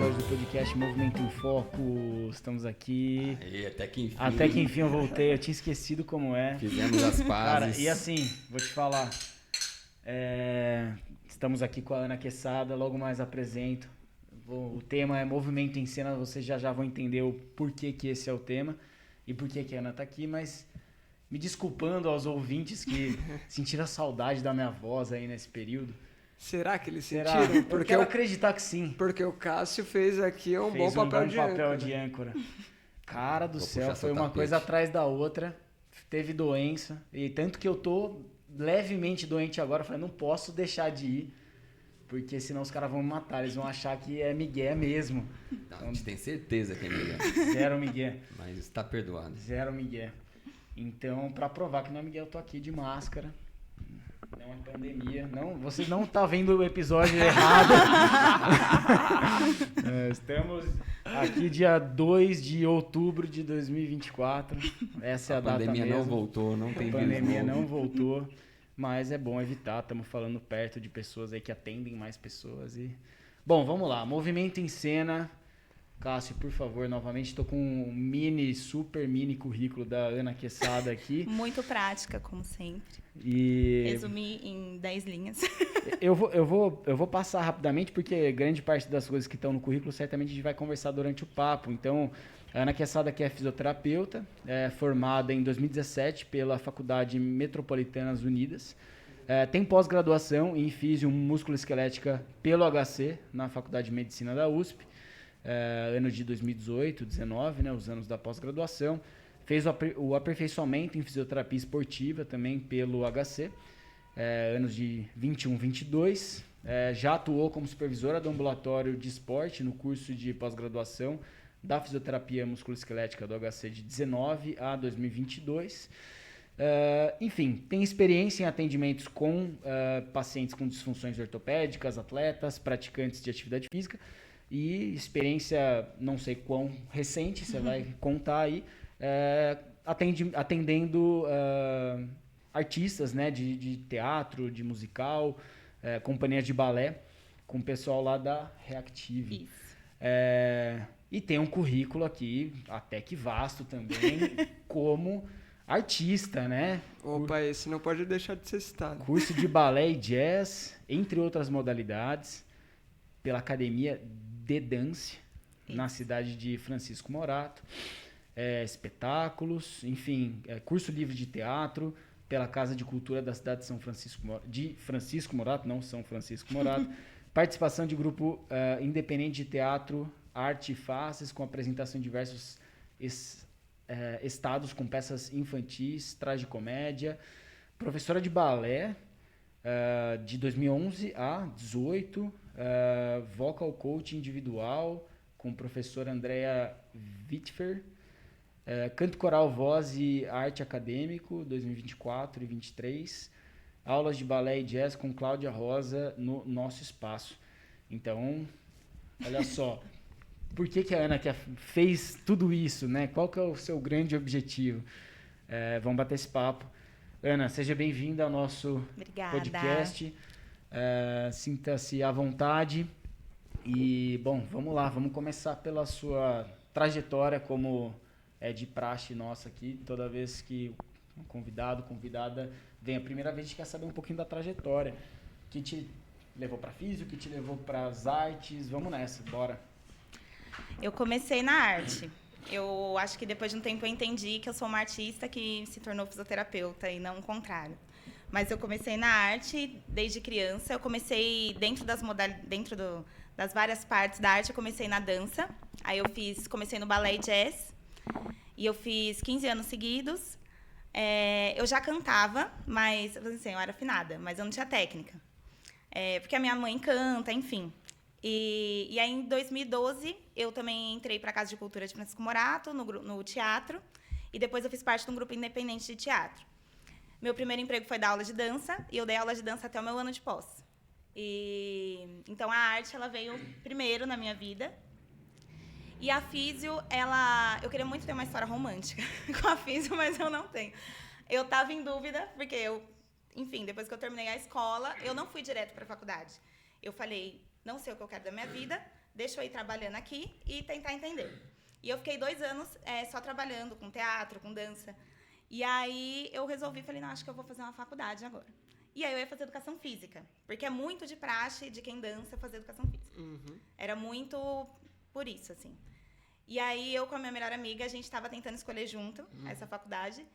episódio do podcast Movimento em Foco. Estamos aqui. Aê, até que enfim. Até que enfim eu voltei, eu tinha esquecido como é. Fizemos as pazes. Cara, e assim, vou te falar. Estamos aqui com a Ana Quesada, logo mais apresento. O tema é Movimento em Cena, vocês já vão entender o porquê que esse é o tema e porquê que a Ana tá aqui, mas me desculpando aos ouvintes que sentiram a saudade da minha voz aí nesse período. Será que eles Será? sentiram? Eu quero acreditar que sim. Porque o Cássio fez aqui um Fez bom papel de âncora. Cara do Vou céu, puxar foi seu uma tapete. coisa atrás da outra. Teve doença. E tanto que eu tô levemente doente agora. Eu falei, não posso deixar de ir. Porque senão os caras vão me matar. Eles vão achar que é migué mesmo. Não, a gente tem certeza que é Miguel. Zero migué. Mas está perdoado. Zero migué. Então, pra provar que não é migué, eu tô aqui de máscara. Não é pandemia. Não, vocês não estão vendo o episódio errado. Estamos aqui dia 2 de outubro de 2024. Essa é a data mesmo. A pandemia não voltou, não tem A vírus pandemia novo. não voltou. Mas é bom evitar. Estamos falando perto de pessoas aí que atendem mais pessoas. Bom, vamos lá. Movimento em Cena. Cássio, por favor, novamente. Estou com um super mini currículo da Ana Quesada aqui. Muito prática, como sempre. E Resumi em 10 linhas. eu vou passar rapidamente, porque grande parte das coisas que estão no currículo, certamente a gente vai conversar durante o papo. Então, a Ana Quesada, que é fisioterapeuta, é formada em 2017 pela Faculdade Metropolitanas Unidas. Tem pós-graduação em Físio Músculo-Esquelética pelo HC, na Faculdade de Medicina da USP. Ano de 2018, 2019, né, os anos da pós-graduação. Fez o aperfeiçoamento em fisioterapia esportiva também pelo HC, anos de 21, 22. Já atuou como supervisora do ambulatório de esporte no curso de pós-graduação da fisioterapia musculoesquelética do HC de 19 a 2022. Enfim, tem experiência em atendimentos com pacientes com disfunções ortopédicas, atletas, praticantes de atividade física. E experiência, não sei quão recente, você vai contar aí, atendendo artistas, né, de teatro, de musical, companhias de balé, com o pessoal lá da Reactive. Isso. E tem um currículo aqui, até que vasto também, como artista, né? Opa, esse não pode deixar de ser citado. Curso de balé e jazz, entre outras modalidades, pela Academia de Dance, na cidade de Francisco Morato. Espetáculos, enfim, curso livre de teatro, pela Casa de Cultura da cidade de Francisco Morato, não São Francisco Morato. Participação de grupo independente de teatro, arte e faces, com apresentação em diversos estados, com peças infantis, tragicomédia. Professora de balé, de 2011 a 2018, vocal coach individual com a professora Andrea Wittfer, canto coral, voz e arte acadêmico 2024 e 2023, aulas de balé e jazz com Cláudia Rosa no Nosso Espaço. Então, olha só, por que a Ana fez tudo isso, né? Qual que é o seu grande objetivo? Vamos bater esse papo. Ana, seja bem-vinda ao nosso Obrigada. podcast. Sinta-se à vontade. E, bom, vamos lá. Vamos começar pela sua trajetória, como é de praxe nossa aqui. Toda vez que um convidada vem a primeira vez, a gente quer saber um pouquinho da trajetória. O que te levou para físico, o que te levou para as artes. Vamos nessa, bora. Eu comecei na arte. Eu acho que depois de um tempo eu entendi que eu sou uma artista que se tornou fisioterapeuta e não o contrário. Mas eu comecei na arte desde criança. Eu comecei dentro das várias partes da arte, eu comecei na dança. Aí comecei no balé e jazz. E eu fiz 15 anos seguidos. Eu já cantava, mas assim, eu era afinada, mas eu não tinha técnica. Porque a minha mãe canta, enfim. E aí, em 2012, eu também entrei para a Casa de Cultura de Francisco Morato, no teatro. E depois eu fiz parte de um grupo independente de teatro. Meu primeiro emprego foi dar aula de dança. E eu dei aula de dança até o meu ano de pós. Então, a arte ela veio primeiro na minha vida. E a físio, eu queria muito ter uma história romântica com a físio, mas eu não tenho. Eu estava em dúvida, porque enfim, depois que eu terminei a escola, eu não fui direto para a faculdade. Eu falei, não sei o que eu quero da minha vida, deixa eu ir trabalhando aqui e tentar entender. E eu fiquei 2 anos só trabalhando com teatro, com dança. E aí eu resolvi, falei, não, acho que eu vou fazer uma faculdade agora. E aí eu ia fazer educação física, porque é muito de praxe de quem dança fazer educação física. Era muito por isso, assim. E aí eu com a minha melhor amiga, a gente estava tentando escolher junto essa faculdade.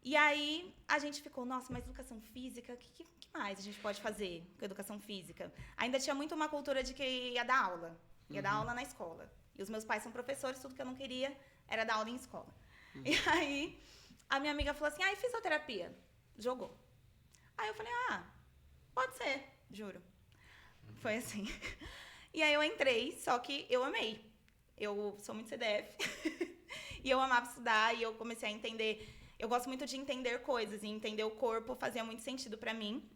E aí a gente ficou, nossa, mas educação física, o que mais a gente pode fazer com educação física? Ainda tinha muito uma cultura de que ia dar aula. Ia dar aula na escola. E os meus pais são professores, tudo que eu não queria era dar aula em escola. E aí a minha amiga falou assim, e fisioterapia? Jogou. Aí eu falei, pode ser, juro. Foi assim. E aí eu entrei, só que eu amei. Eu sou muito CDF. E eu amava estudar e eu comecei a entender. Eu gosto muito de entender coisas e entender o corpo fazia muito sentido pra mim.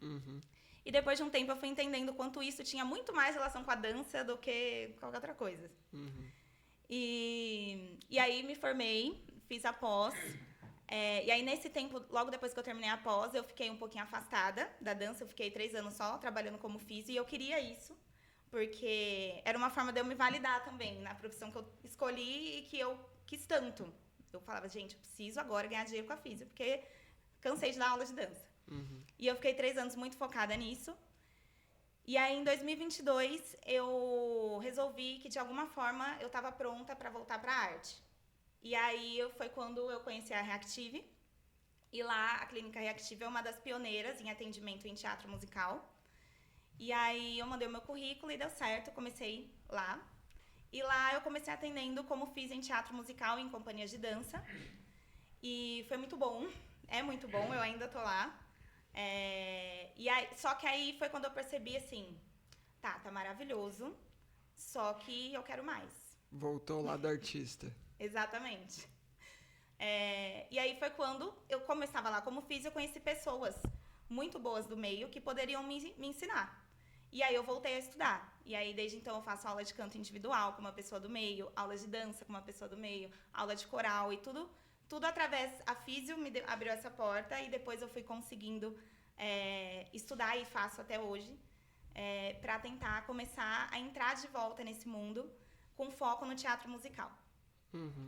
E depois de um tempo eu fui entendendo o quanto isso tinha muito mais relação com a dança do que qualquer outra coisa. E aí me formei, fiz a pós. E aí, nesse tempo, logo depois que eu terminei a pós, eu fiquei um pouquinho afastada da dança. Eu fiquei 3 anos só trabalhando como físio e eu queria isso, porque era uma forma de eu me validar também na profissão que eu escolhi e que eu quis tanto. Eu falava, gente, eu preciso agora ganhar dinheiro com a físio, porque cansei de dar aula de dança. E eu fiquei 3 anos muito focada nisso. E aí, em 2022, eu resolvi que, de alguma forma, eu estava pronta para voltar para a arte. E aí foi quando eu conheci a Reactive. E lá, a Clínica Reactive é uma das pioneiras em atendimento em teatro musical. E aí eu mandei o meu currículo e deu certo, comecei lá. E lá eu comecei atendendo como fiz em teatro musical e em companhias de dança. E foi muito bom, é muito bom, eu ainda tô lá. E aí, só que aí foi quando eu percebi assim, tá maravilhoso, só que eu quero mais. Voltou lá do artista. Exatamente. E aí foi quando eu começava lá como fiz, eu conheci pessoas muito boas do meio que poderiam me ensinar. E aí eu voltei a estudar. E aí desde então eu faço aula de canto individual com uma pessoa do meio, aula de dança com uma pessoa do meio, aula de coral e tudo através, a físio me abriu essa porta e depois eu fui conseguindo estudar e faço até hoje para tentar começar a entrar de volta nesse mundo com foco no teatro musical.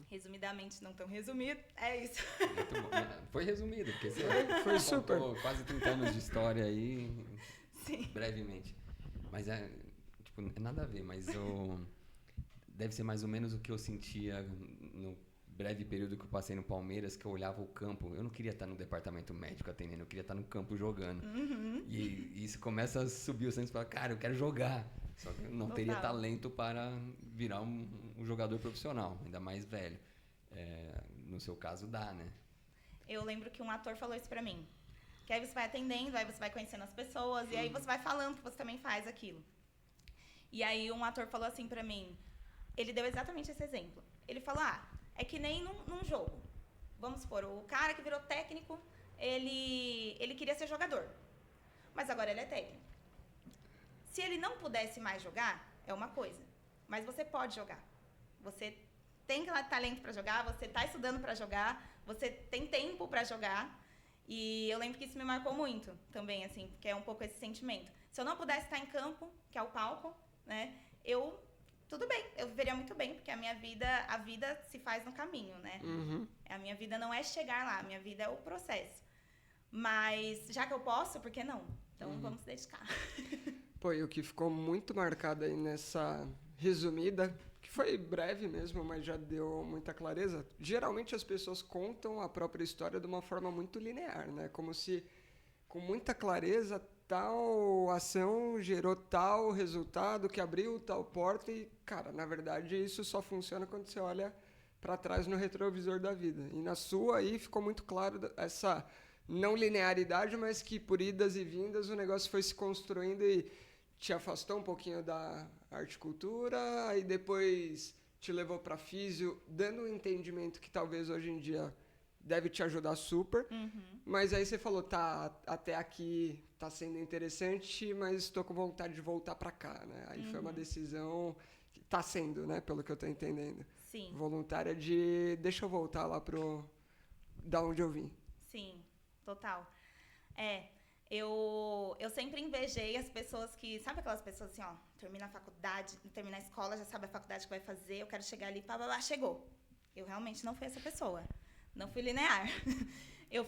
Resumidamente, não tão resumido, é isso. Muito bom. Foi resumido, porque você Foi super. quase 30 anos de história aí, Sim. brevemente. Mas é nada a ver, mas deve ser mais ou menos o que eu sentia no breve período que eu passei no Palmeiras, que eu olhava o campo. Eu não queria estar no departamento médico atendendo, eu queria estar no campo jogando. E isso começa a subir o sangue e fala, cara, eu quero jogar. Só que eu não teria talento para virar um jogador profissional, ainda mais velho. No seu caso, dá, né? Eu lembro que um ator falou isso pra mim. Que aí você vai atendendo, aí você vai conhecendo as pessoas, e aí você vai falando que você também faz aquilo. E aí um ator falou assim pra mim, ele deu exatamente esse exemplo. Ele falou, é que nem num jogo. Vamos supor, o cara que virou técnico, ele queria ser jogador. Mas agora ele é técnico. Se ele não pudesse mais jogar, é uma coisa. Mas você pode jogar. Você tem talento para jogar, você está estudando para jogar, você tem tempo para jogar. E eu lembro que isso me marcou muito também, assim, porque é um pouco esse sentimento. Se eu não pudesse estar em campo, que é o palco, né, tudo bem, eu viveria muito bem, porque a vida se faz no caminho, né? A minha vida não é chegar lá, a minha vida é o processo. Mas já que eu posso, por que não? Então vamos se dedicar. Pô, e o que ficou muito marcado aí nessa resumida, que foi breve mesmo, mas já deu muita clareza. Geralmente as pessoas contam a própria história de uma forma muito linear, né? Como se, com muita clareza, tal ação gerou tal resultado que abriu tal porta e, cara, na verdade isso só funciona quando você olha para trás no retrovisor da vida. E na sua aí ficou muito claro essa não linearidade, mas que por idas e vindas o negócio foi se construindo e te afastou um pouquinho da arte e cultura, aí depois te levou para físio, dando um entendimento que talvez hoje em dia deve te ajudar super. Mas aí você falou, até aqui tá sendo interessante, mas estou com vontade de voltar para cá, né? Aí foi uma decisão que tá sendo, né, pelo que eu tô entendendo. Sim. Voluntária de deixa eu voltar lá da onde eu vim. Sim, total. eu sempre invejei as pessoas que... Sabe aquelas pessoas assim, ó, termina a faculdade, termina a escola, já sabe a faculdade que vai fazer, eu quero chegar ali, pá, pá, pá, chegou. Eu realmente não fui essa pessoa. Não fui linear. Eu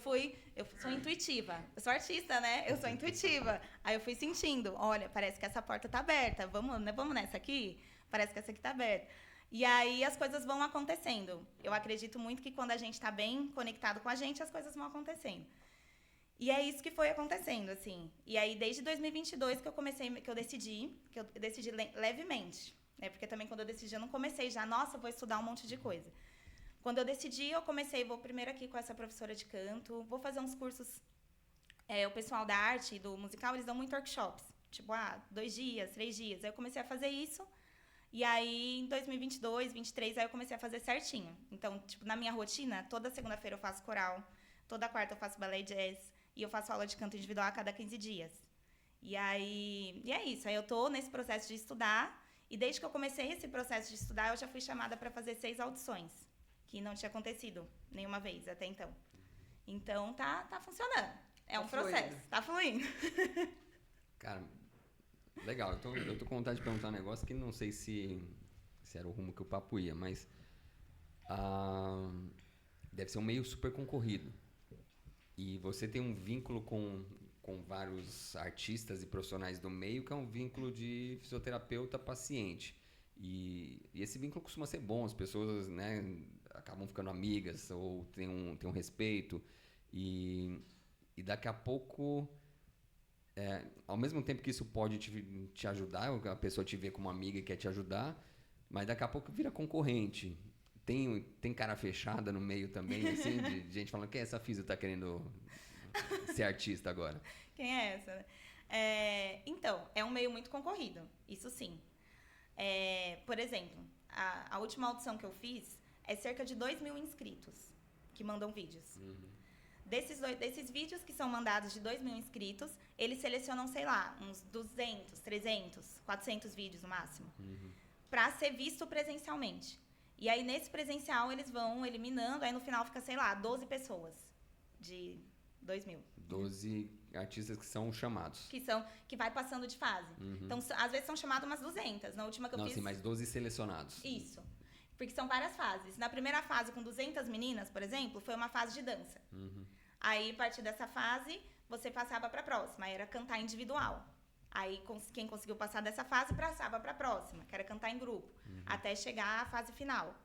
sou intuitiva. Eu sou artista, né? Eu sou intuitiva. Aí eu fui sentindo, olha, parece que essa porta tá aberta. Vamos nessa aqui? Parece que essa aqui tá aberta. E aí as coisas vão acontecendo. Eu acredito muito que quando a gente tá bem conectado com a gente, as coisas vão acontecendo. E é isso que foi acontecendo, assim. E aí, desde 2022 que eu decidi levemente, né? Porque também quando eu decidi, eu não comecei já, nossa, vou estudar um monte de coisa. Quando eu decidi, eu comecei, vou primeiro aqui com essa professora de canto, vou fazer uns cursos, o pessoal da arte e do musical, eles dão muito workshops, tipo, 2 dias, 3 dias. Aí eu comecei a fazer isso, e aí em 2022, 2023, aí eu comecei a fazer certinho. Então, tipo, na minha rotina, toda segunda-feira eu faço coral, toda quarta eu faço ballet jazz, e eu faço aula de canto individual a cada 15 dias. E é isso, aí eu tô nesse processo de estudar, e desde que eu comecei esse processo de estudar, eu já fui chamada para fazer 6 audições, que não tinha acontecido nenhuma vez até então. Então, tá funcionando. É um processo, tá fluindo. Cara, legal. Eu tô com vontade de perguntar um negócio que não sei se era o rumo que o papo ia, mas deve ser um meio super concorrido. E você tem um vínculo com vários artistas e profissionais do meio, que é um vínculo de fisioterapeuta-paciente. E esse vínculo costuma ser bom, as pessoas, né, acabam ficando amigas ou tem um respeito. E daqui a pouco, ao mesmo tempo que isso pode te ajudar, a pessoa te vê como amiga e quer te ajudar, mas daqui a pouco vira concorrente. Tem cara fechada no meio também, assim, de gente falando, quem é essa física tá querendo ser artista agora? Quem é essa? Então, é um meio muito concorrido, isso sim. Por exemplo, a última audição que eu fiz é cerca de 2.000 inscritos que mandam vídeos. Uhum. Desses vídeos que são mandados de 2.000 inscritos, eles selecionam, sei lá, uns 200, 300, 400 vídeos no máximo, para ser visto presencialmente. E aí, nesse presencial, eles vão eliminando, aí no final fica, sei lá, 12 pessoas de 2.000. 12 artistas que são chamados. Que vai passando de fase. Uhum. Então, às vezes são chamados umas 200. Na última que eu fiz... Não, sim, mas 12 selecionados. Isso. Porque são várias fases. Na primeira fase, com 200 meninas, por exemplo, foi uma fase de dança. Uhum. Aí, a partir dessa fase, você passava para a próxima. Aí era cantar individual. Aí, quem conseguiu passar dessa fase, passava para a próxima, que era cantar em grupo. Uhum. Até chegar à fase final.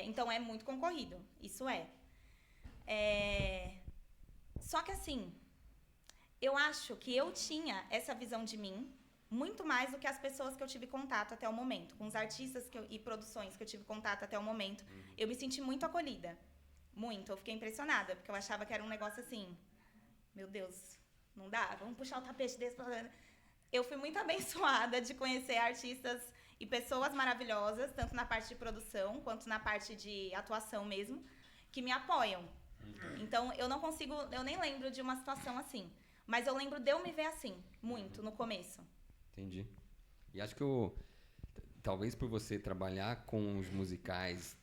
Então, é muito concorrido. Isso é. Só que, assim, eu acho que eu tinha essa visão de mim muito mais do que as pessoas que eu tive contato até o momento. Com os artistas e produções que eu tive contato até o momento. Uhum. Eu me senti muito acolhida. Muito. Eu fiquei impressionada, porque eu achava que era um negócio assim... Meu Deus, não dá? Vamos puxar o tapete desse... Eu fui muito abençoada de conhecer artistas e pessoas maravilhosas, tanto na parte de produção, quanto na parte de atuação mesmo, que me apoiam. Então, eu nem lembro de uma situação assim. Mas eu lembro de eu me ver assim, muito, no começo. Entendi. E acho que talvez por você trabalhar com os musicais,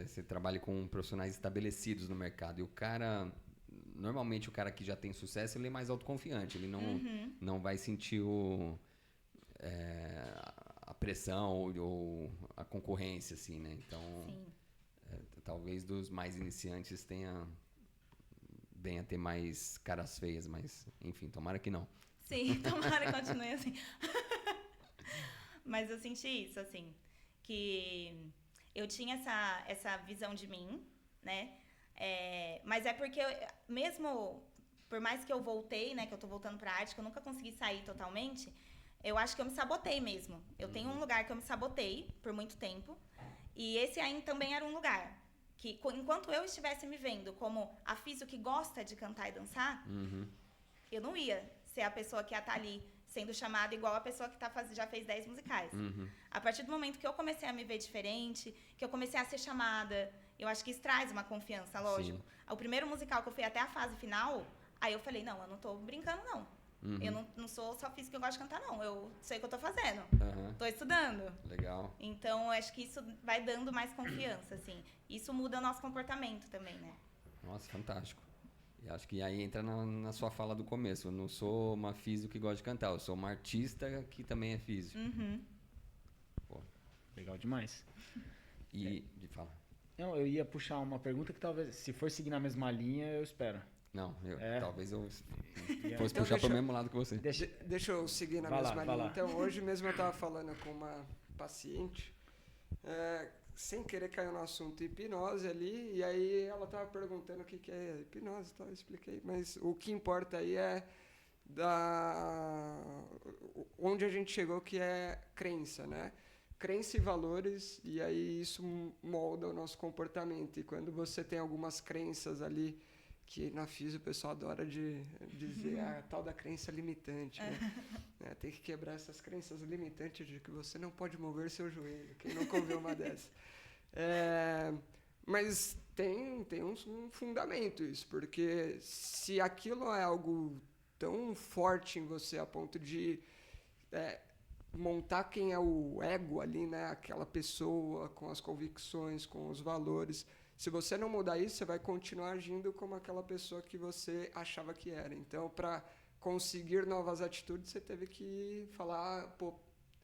você trabalha com profissionais estabelecidos no mercado, e normalmente o cara que já tem sucesso, ele é mais autoconfiante, ele não vai sentir a pressão ou a concorrência, assim, né? Então, talvez dos mais iniciantes venha a ter mais caras feias, mas, enfim, tomara que não. Sim, tomara que continue assim. Mas eu senti isso, assim, que eu tinha essa visão de mim, né? Mas é porque, mesmo, por mais que eu voltei, né, que eu tô voltando pra arte, que eu nunca consegui sair totalmente, eu acho que eu me sabotei mesmo. Eu tenho um lugar que eu me sabotei por muito tempo, e esse aí também era um lugar que, enquanto eu estivesse me vendo como a físio que gosta de cantar e dançar, eu não ia ser a pessoa que ia estar ali sendo chamada igual a pessoa que já fez 10 musicais. A partir do momento que eu comecei a me ver diferente, que eu comecei a ser chamada, eu acho que isso traz uma confiança, lógico. Sim. O primeiro musical que eu fui até a fase final, aí eu falei, não, eu não tô brincando, não. Eu não sou só física que eu gosto de cantar, não. Eu sei o que eu tô fazendo. Tô estudando. Legal. Então, eu acho que isso vai dando mais confiança, assim. Isso muda o nosso comportamento também, né? Nossa, fantástico. E acho que aí entra na sua fala do começo. Eu não sou uma físico que gosta de cantar, eu sou uma artista que também é físico. Pô. Legal demais. E de falar. Não, eu ia puxar uma pergunta que talvez, se for seguir na mesma linha, eu espero. Não, talvez eu fosse Então, puxar pro mesmo lado que você. Deixa eu seguir na Vai lá, mesma vai linha. lá. Então, hoje mesmo eu estava falando com uma paciente, sem querer caiu no assunto hipnose ali, e aí ela estava perguntando o que é hipnose, tá? Eu expliquei. Mas o que importa aí é onde a gente chegou, que é crença, né? Crença e valores, e aí isso molda o nosso comportamento. E quando você tem algumas crenças ali, que na física o pessoal adora dizer a tal da crença limitante, né? Tem que quebrar essas crenças limitantes de que você não pode mover seu joelho. Quem nunca ouviu uma dessas? Mas tem um fundamento isso, porque se aquilo é algo tão forte em você a ponto de montar quem é o ego ali, né? Aquela pessoa com as convicções, com os valores. Se você não mudar isso, você vai continuar agindo como aquela pessoa que você achava que era. Então, para conseguir novas atitudes, você teve que falar, pô,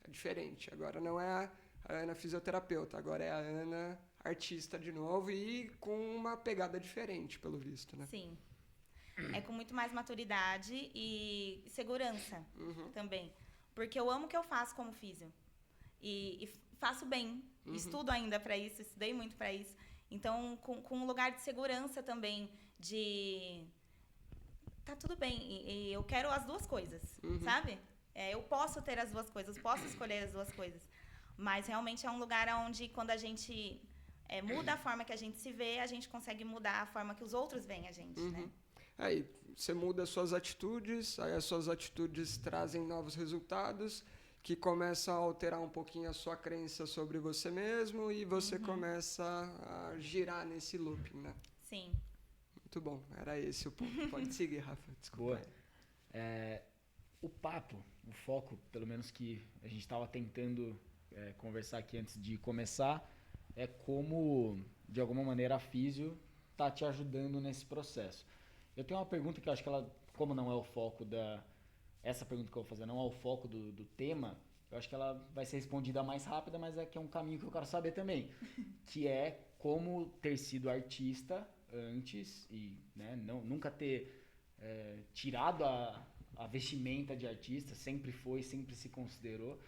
é diferente. Agora não é a Ana fisioterapeuta, agora é a Ana artista de novo e com uma pegada diferente, pelo visto, né? Sim. É com muito mais maturidade e segurança também. Porque eu amo o que eu faço como físio. E faço bem. Estudo ainda para isso, estudei muito para isso. Então, com um lugar de segurança também, de... Tá tudo bem, e eu quero as duas coisas, sabe? Eu posso ter as duas coisas, posso escolher as duas coisas. Mas, realmente, é um lugar onde, quando a gente muda a forma que a gente se vê, a gente consegue mudar a forma que os outros veem a gente, né? Aí você muda as suas atitudes, aí as suas atitudes trazem novos resultados, que começam a alterar um pouquinho a sua crença sobre você mesmo e você começa a girar nesse looping, né? Sim. Muito bom, era esse o ponto. Pode seguir, Rafa, desculpa. Boa. O papo, o foco, pelo menos que a gente estava tentando conversar aqui antes de começar, é como, de alguma maneira, a físio está te ajudando nesse processo. Eu tenho uma pergunta que eu acho que ela, como não é o foco essa pergunta que eu vou fazer não é o foco do tema, eu acho que ela vai ser respondida mais rápida, mas é que é um caminho que eu quero saber também, que é como ter sido artista antes e, né, nunca ter tirado a vestimenta de artista, sempre se considerou,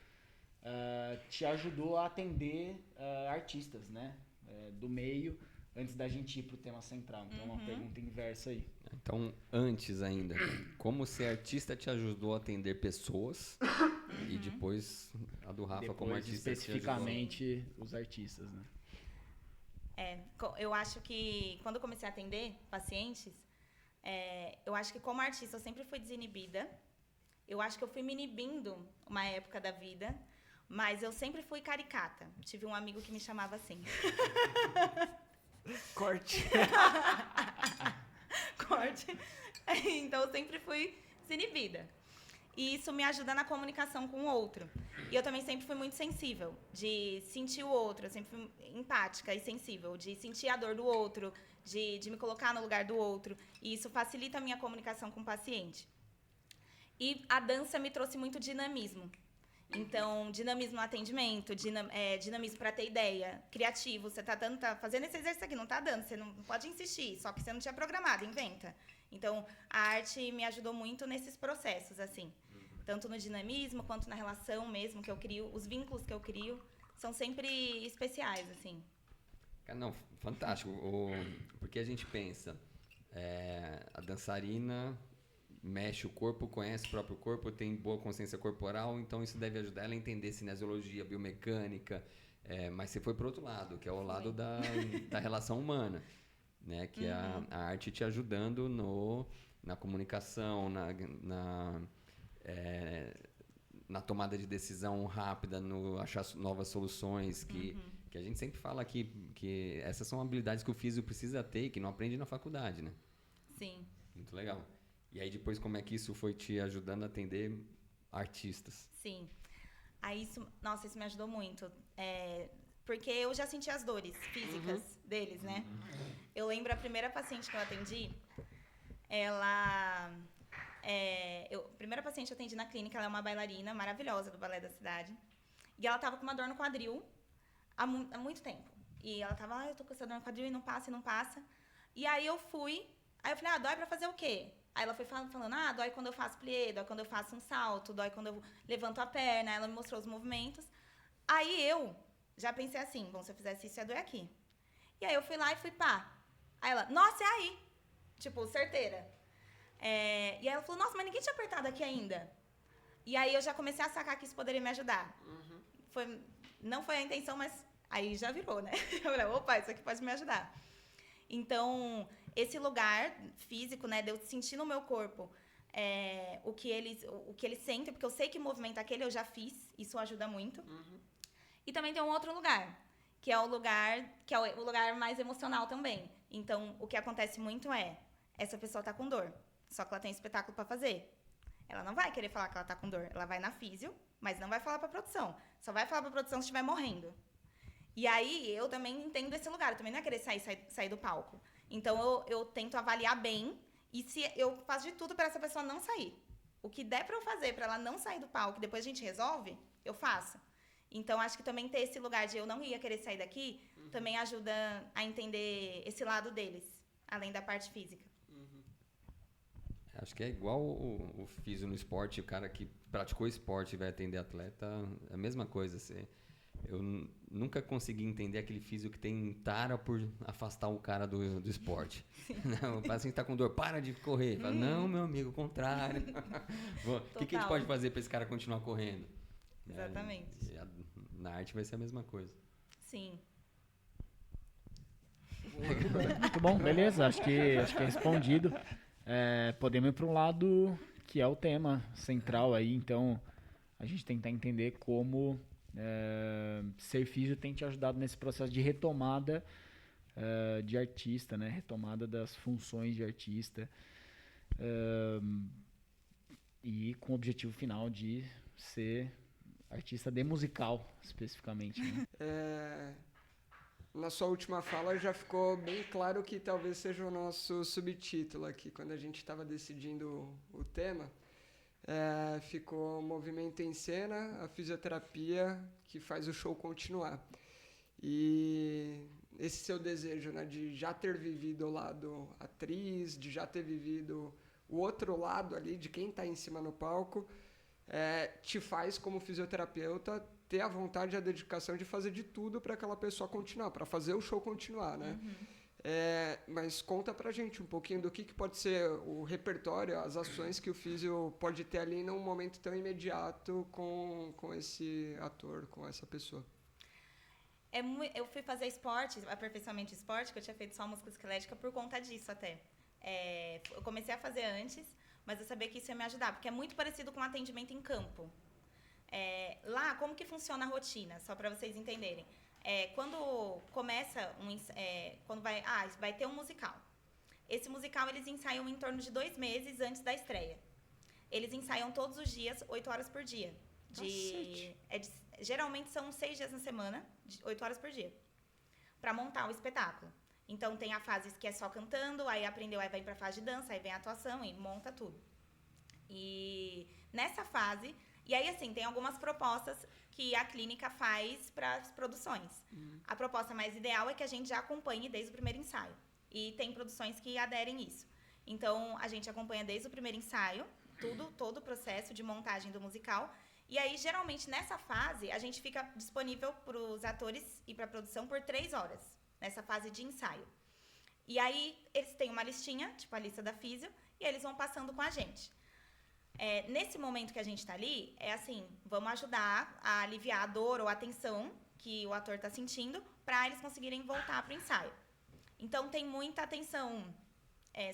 te ajudou a atender artistas, né, do meio, antes da gente ir para o tema central. Então, uma pergunta inversa aí. Então, antes ainda, como ser artista te ajudou a atender pessoas e depois a do Rafa Depois, como artista especificamente os artistas, né? Eu acho que quando eu comecei a atender pacientes, eu acho que como artista eu sempre fui desinibida. Eu acho que eu fui me inibindo uma época da vida, mas eu sempre fui caricata. Tive um amigo que me chamava assim. Corte. Corte. Então, eu sempre fui desinibida. E isso me ajuda na comunicação com o outro. E eu também sempre fui muito sensível, de sentir o outro. Eu sempre fui empática e sensível, de sentir a dor do outro, de me colocar no lugar do outro. E isso facilita a minha comunicação com o paciente. E a dança me trouxe muito dinamismo. Então, dinamismo no atendimento, dinamismo para ter ideia, criativo. Você tá fazendo esse exercício aqui, não tá dando, você não pode insistir, só que você não tinha programado, inventa. Então, a arte me ajudou muito nesses processos, assim. Tanto no dinamismo, quanto na relação mesmo que eu crio. Os vínculos que eu crio são sempre especiais, assim. Não, fantástico. Porque a gente pensa, a dançarina mexe o corpo, conhece o próprio corpo, tem boa consciência corporal, então isso deve ajudar ela a entender cinesiologia, biomecânica, mas você foi para o outro lado, que é o lado da relação humana, né? Que é a arte te ajudando na comunicação, na tomada de decisão rápida, no achar novas soluções, que a gente sempre fala aqui, que essas são habilidades que o físico precisa ter e que não aprende na faculdade, né? Sim. Muito legal. E aí depois como é que isso foi te ajudando a atender artistas? Sim. Aí isso me ajudou muito. Porque eu já senti as dores físicas deles, né? Eu lembro a primeira paciente que eu atendi, ela... a primeira paciente que eu atendi na clínica, ela é uma bailarina maravilhosa do balé da cidade. E ela tava com uma dor no quadril há muito tempo. E ela tava, eu tô com essa dor no quadril e não passa, e não passa. E aí eu falei, dói pra fazer o quê? Aí ela foi falando, dói quando eu faço plié, dói quando eu faço um salto, dói quando eu levanto a perna. Ela me mostrou os movimentos. Aí eu já pensei assim, bom, se eu fizesse isso, ia doer aqui. E aí eu fui lá e fui pá. Aí ela, nossa, é aí. Tipo, certeira. E aí ela falou, nossa, mas ninguém tinha apertado aqui ainda. E aí eu já comecei a sacar que isso poderia me ajudar. Não foi a intenção, mas aí já virou, né? Eu falei, opa, isso aqui pode me ajudar. Então, esse lugar físico, né, de eu sentir no meu corpo o que eles sentem, porque eu sei que movimento aquele eu já fiz, isso ajuda muito. E também tem um outro lugar, que é o lugar mais emocional também. Então, o que acontece muito essa pessoa tá com dor, só que ela tem espetáculo para fazer. Ela não vai querer falar que ela tá com dor, ela vai na físio, mas não vai falar pra produção. Só vai falar pra produção se estiver morrendo. E aí, eu também entendo esse lugar, eu também não ia querer sair do palco. Então, eu tento avaliar bem, e se eu faço de tudo para essa pessoa não sair. O que der para eu fazer para ela não sair do palco, depois a gente resolve, eu faço. Então, acho que também ter esse lugar de eu não ia querer sair daqui, também ajuda a entender esse lado deles, além da parte física. Acho que é igual o físio no esporte, o cara que praticou esporte e vai atender atleta, é a mesma coisa. Eu nunca consegui entender aquele físio que tem tara por afastar o cara do esporte. Não, o paciente está com dor, para de correr. Fala, não, meu amigo, o contrário. O que a gente pode fazer para esse cara continuar correndo? Exatamente. Na arte vai ser a mesma coisa. Sim. Muito bom, beleza. Acho que é respondido. Podemos ir para um lado que é o tema central aí. Então, a gente tentar entender como ser físio tem te ajudado nesse processo de retomada de artista, né? Retomada das funções de artista. E com o objetivo final de ser artista de musical, especificamente. Né? Na sua última fala já ficou bem claro que talvez seja o nosso subtítulo aqui, quando a gente estava decidindo o tema. Ficou movimento em cena, a fisioterapia que faz o show continuar. E esse seu desejo, né, de já ter vivido o lado atriz, de já ter vivido o outro lado ali, de quem está em cima no palco, te faz, como fisioterapeuta, ter a vontade e a dedicação de fazer de tudo para aquela pessoa continuar, para fazer o show continuar, né? Mas conta pra gente um pouquinho do que pode ser o repertório, as ações que o físio pode ter ali num momento tão imediato com esse ator, com essa pessoa. Eu fui fazer esporte, aperfeiçoamento de esporte, que eu tinha feito só música esquelética por conta disso até. Eu comecei a fazer antes, mas eu sabia que isso ia me ajudar, porque é muito parecido com atendimento em campo. Lá, como que funciona a rotina? Só para vocês entenderem. Quando começa quando vai ter um musical. Esse musical eles ensaiam em torno de 2 meses antes da estreia. Eles ensaiam todos os dias, 8 horas por dia. Geralmente são 6 dias na semana, 8 horas por dia, para montar o espetáculo. Então tem a fase que é só cantando, aí aprendeu, aí vai para a fase de dança, aí vem a atuação e monta tudo. E nessa fase, e aí assim, tem algumas propostas que a clínica faz para as produções. A proposta mais ideal é que a gente já acompanhe desde o primeiro ensaio. E tem produções que aderem isso. Então, a gente acompanha desde o primeiro ensaio, todo o processo de montagem do musical. E aí, geralmente, nessa fase, a gente fica disponível para os atores e para a produção por 3 horas, nessa fase de ensaio. E aí, eles têm uma listinha, tipo a lista da físio, e eles vão passando com a gente. Nesse momento que a gente está ali, vamos ajudar a aliviar a dor ou a tensão que o ator está sentindo para eles conseguirem voltar para o ensaio. Então, tem muita tensão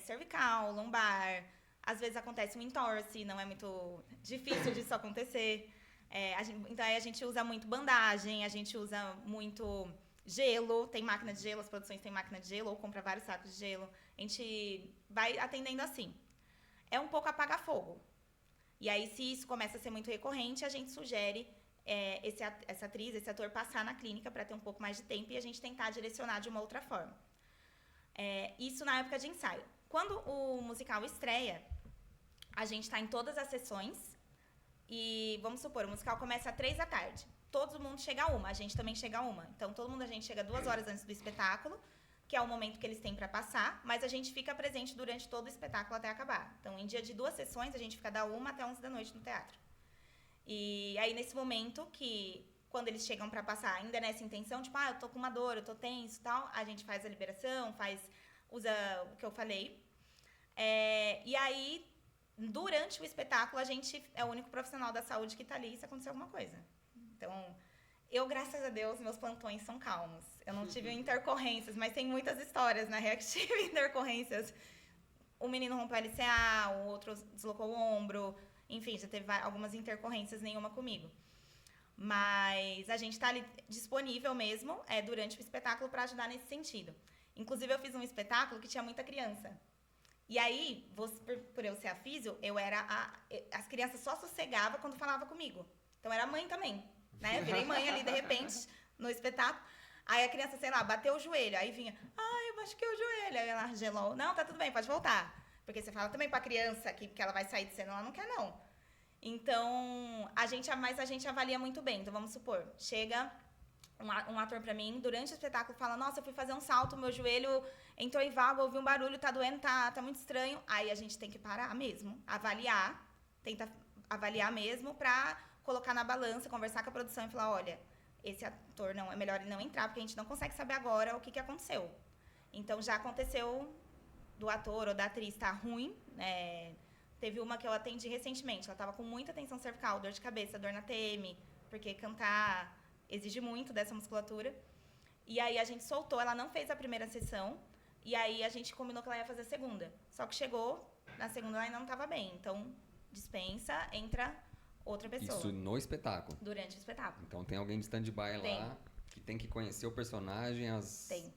cervical, lombar, às vezes acontece um entorse, não é muito difícil disso acontecer. Então, aí a gente usa muito bandagem, a gente usa muito gelo, tem máquina de gelo, as produções têm máquina de gelo, ou compra vários sacos de gelo. A gente vai atendendo assim. É um pouco apaga-fogo. E aí, se isso começa a ser muito recorrente, a gente sugere essa atriz, esse ator passar na clínica para ter um pouco mais de tempo e a gente tentar direcionar de uma outra forma. Isso na época de ensaio. quando o musical estreia, a gente está em todas as sessões e, vamos supor, o musical começa às 3 da tarde. Todo mundo chega a 1, a gente também chega a 1. Então, a gente chega 2 horas antes do espetáculo, que é o momento que eles têm para passar, mas a gente fica presente durante todo o espetáculo até acabar. Então, em dia de 2 sessões, a gente fica da 1 até 11 da noite no teatro. E aí, nesse momento que, quando eles chegam para passar, ainda nessa intenção, tipo, eu tô com uma dor, eu tô tenso e tal, a gente faz a liberação, usa o que eu falei. E aí, durante o espetáculo, a gente é o único profissional da saúde que tá ali se acontecer alguma coisa. Então, eu, graças a Deus, meus plantões são calmos. Eu não tive intercorrências, mas tem muitas histórias na Reactive, intercorrências. O menino rompeu a LCA, o outro deslocou o ombro. Enfim, já teve algumas intercorrências, nenhuma comigo. Mas a gente está ali disponível mesmo durante o espetáculo para ajudar nesse sentido. Inclusive, eu fiz um espetáculo que tinha muita criança. E aí, por eu ser a físio, as crianças só sossegavam quando falavam comigo. Então, era mãe também. Né? Virei mãe ali, de repente, no espetáculo. Aí a criança, sei lá, bateu o joelho. Aí vinha, eu machuquei o joelho. Aí ela gelou. Não, tá tudo bem, pode voltar. Porque você fala também pra criança que ela vai sair de cena, ela não quer, não. Então, a gente avalia muito bem. Então, vamos supor, chega um ator pra mim, durante o espetáculo, fala, nossa, eu fui fazer um salto, meu joelho entrou em vaga, ouvi um barulho, tá doendo, tá muito estranho. Aí a gente tem que parar mesmo, tenta avaliar mesmo pra colocar na balança, conversar com a produção e falar, olha, esse ator não é melhor ele não entrar, porque a gente não consegue saber agora o que aconteceu. Então, já aconteceu do ator ou da atriz estar ruim, né? Teve uma que eu atendi recentemente, ela estava com muita tensão cervical, dor de cabeça, dor na TM, porque cantar exige muito dessa musculatura. E aí a gente soltou, ela não fez a primeira sessão, e aí a gente combinou que ela ia fazer a segunda. Só que chegou, na segunda ela ainda não estava bem, então dispensa, entra outra pessoa. Isso no espetáculo? Durante o espetáculo. Então tem alguém de stand-by lá que tem que conhecer o personagem, Tem.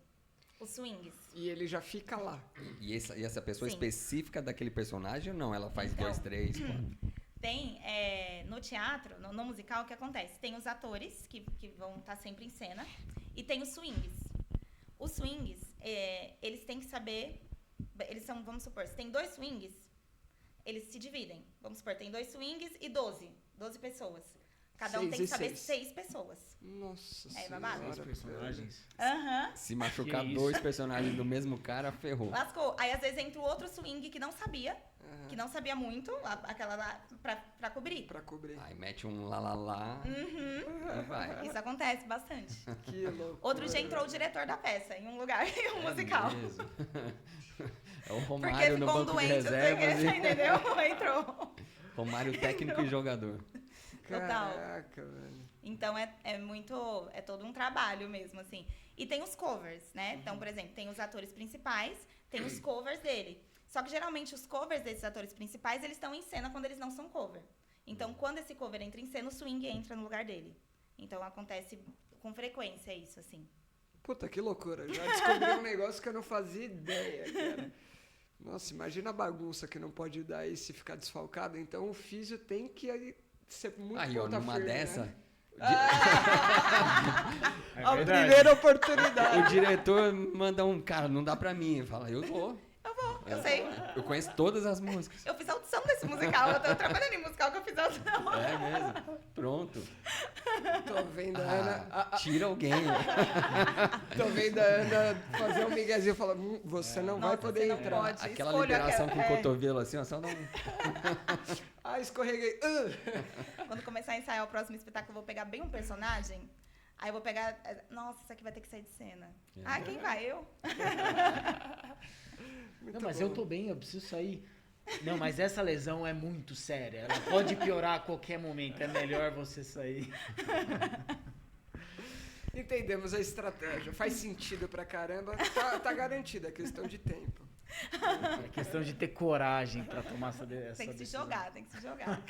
Os swings. E ele já fica lá. E essa pessoa Sim. específica daquele personagem ou não? Ela faz Então, 2, 3, 4? Tem, no teatro, no musical, o que acontece? Tem os atores, que vão estar sempre em cena, e tem os swings. Os swings, eles têm que saber... Eles são, vamos supor, se tem 2 swings, eles se dividem. Vamos supor, tem 2 swings e 12 pessoas. Cada um tem que saber 6 pessoas. Nossa babado. 6 personagens. Aham. Se machucar Que 2 isso? personagens do mesmo cara, ferrou. Lascou. Aí, às vezes, entra o outro swing que não sabia, muito, aquela lá, pra cobrir. Pra cobrir. Aí mete um lá e vai. Isso acontece bastante. Que louco. Outro dia entrou o diretor da peça, em um lugar, em um musical. Mesmo. É o Porque Romário no ficou um banco de doente, não sei o reservas. que, entendeu? Entrou. Romário técnico e jogador. Total. Caraca, velho. Então, é todo um trabalho mesmo, assim. E tem os covers, né? Então, por exemplo, tem os atores principais, tem os covers dele. Só que, geralmente, os covers desses atores principais, eles estão em cena quando eles não são cover. Então, quando esse cover entra em cena, o swing entra no lugar dele. Então, acontece com frequência isso, assim. Puta, que loucura. Já descobri um negócio que eu não fazia ideia, cara. Nossa, imagina a bagunça que não pode dar aí se ficar desfalcado. Então, o físio tem que ser muito Aí, ó, ponta numa firme, dessa... né? É A verdade. primeira oportunidade. O diretor manda um... Cara, não dá pra mim. Fala, eu vou. Eu sei. Eu conheço todas as músicas. Eu fiz audição desse musical. Eu tô trabalhando em musical que eu fiz audição. É mesmo? Pronto. Tô vendo a Ana... Tira alguém. Tô vendo a Ana fazer um miguezinho e falar, você não vai Nossa, poder você não entrar. pode. Aquela Escolha liberação aquela- com o cotovelo assim, ó. Só não... Escorreguei. Quando começar a ensaiar o próximo espetáculo, eu vou pegar bem um personagem. Aí eu vou pegar... Nossa, isso aqui vai ter que sair de cena. Quem vai? Eu? Não, mas eu tô bem, eu preciso sair. Não, mas essa lesão é muito séria. Ela pode piorar a qualquer momento. É melhor você sair. Entendemos a estratégia. Faz sentido pra caramba. Tá garantida, é questão de tempo. É questão de ter coragem pra tomar essa Tem que se decisão. jogar, tem que se jogar.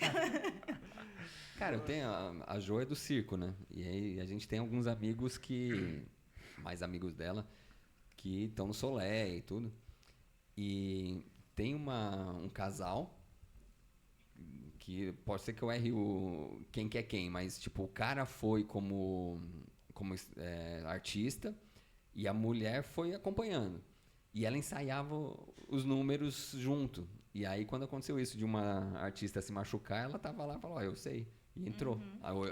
Cara, eu tenho a Jo é do circo, né? E aí a gente tem alguns amigos mais amigos dela, que estão no Solé e tudo. E tem um casal que pode ser que eu erre quem que é quem, mas tipo, o cara foi como artista e a mulher foi acompanhando. E ela ensaiava os números junto. E aí, quando aconteceu isso de uma artista se machucar, ela tava lá e falou, eu sei. E entrou.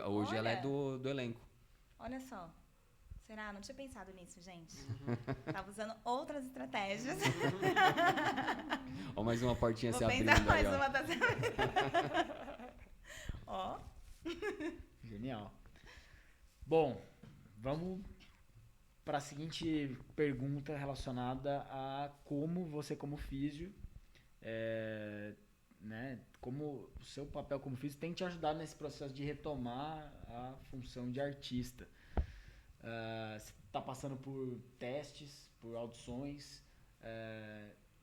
Hoje ela é do elenco. Olha só. Será? Não tinha pensado nisso, gente. Tava usando outras estratégias. Ó, mais uma portinha Vou se abrindo pensar aí, mais ó. uma das... Ó. Genial. Bom, vamos para a seguinte pergunta relacionada a como você, como físio, né, como o seu papel como físio tem te ajudado nesse processo de retomar a função de artista. Você está passando por testes, por audições.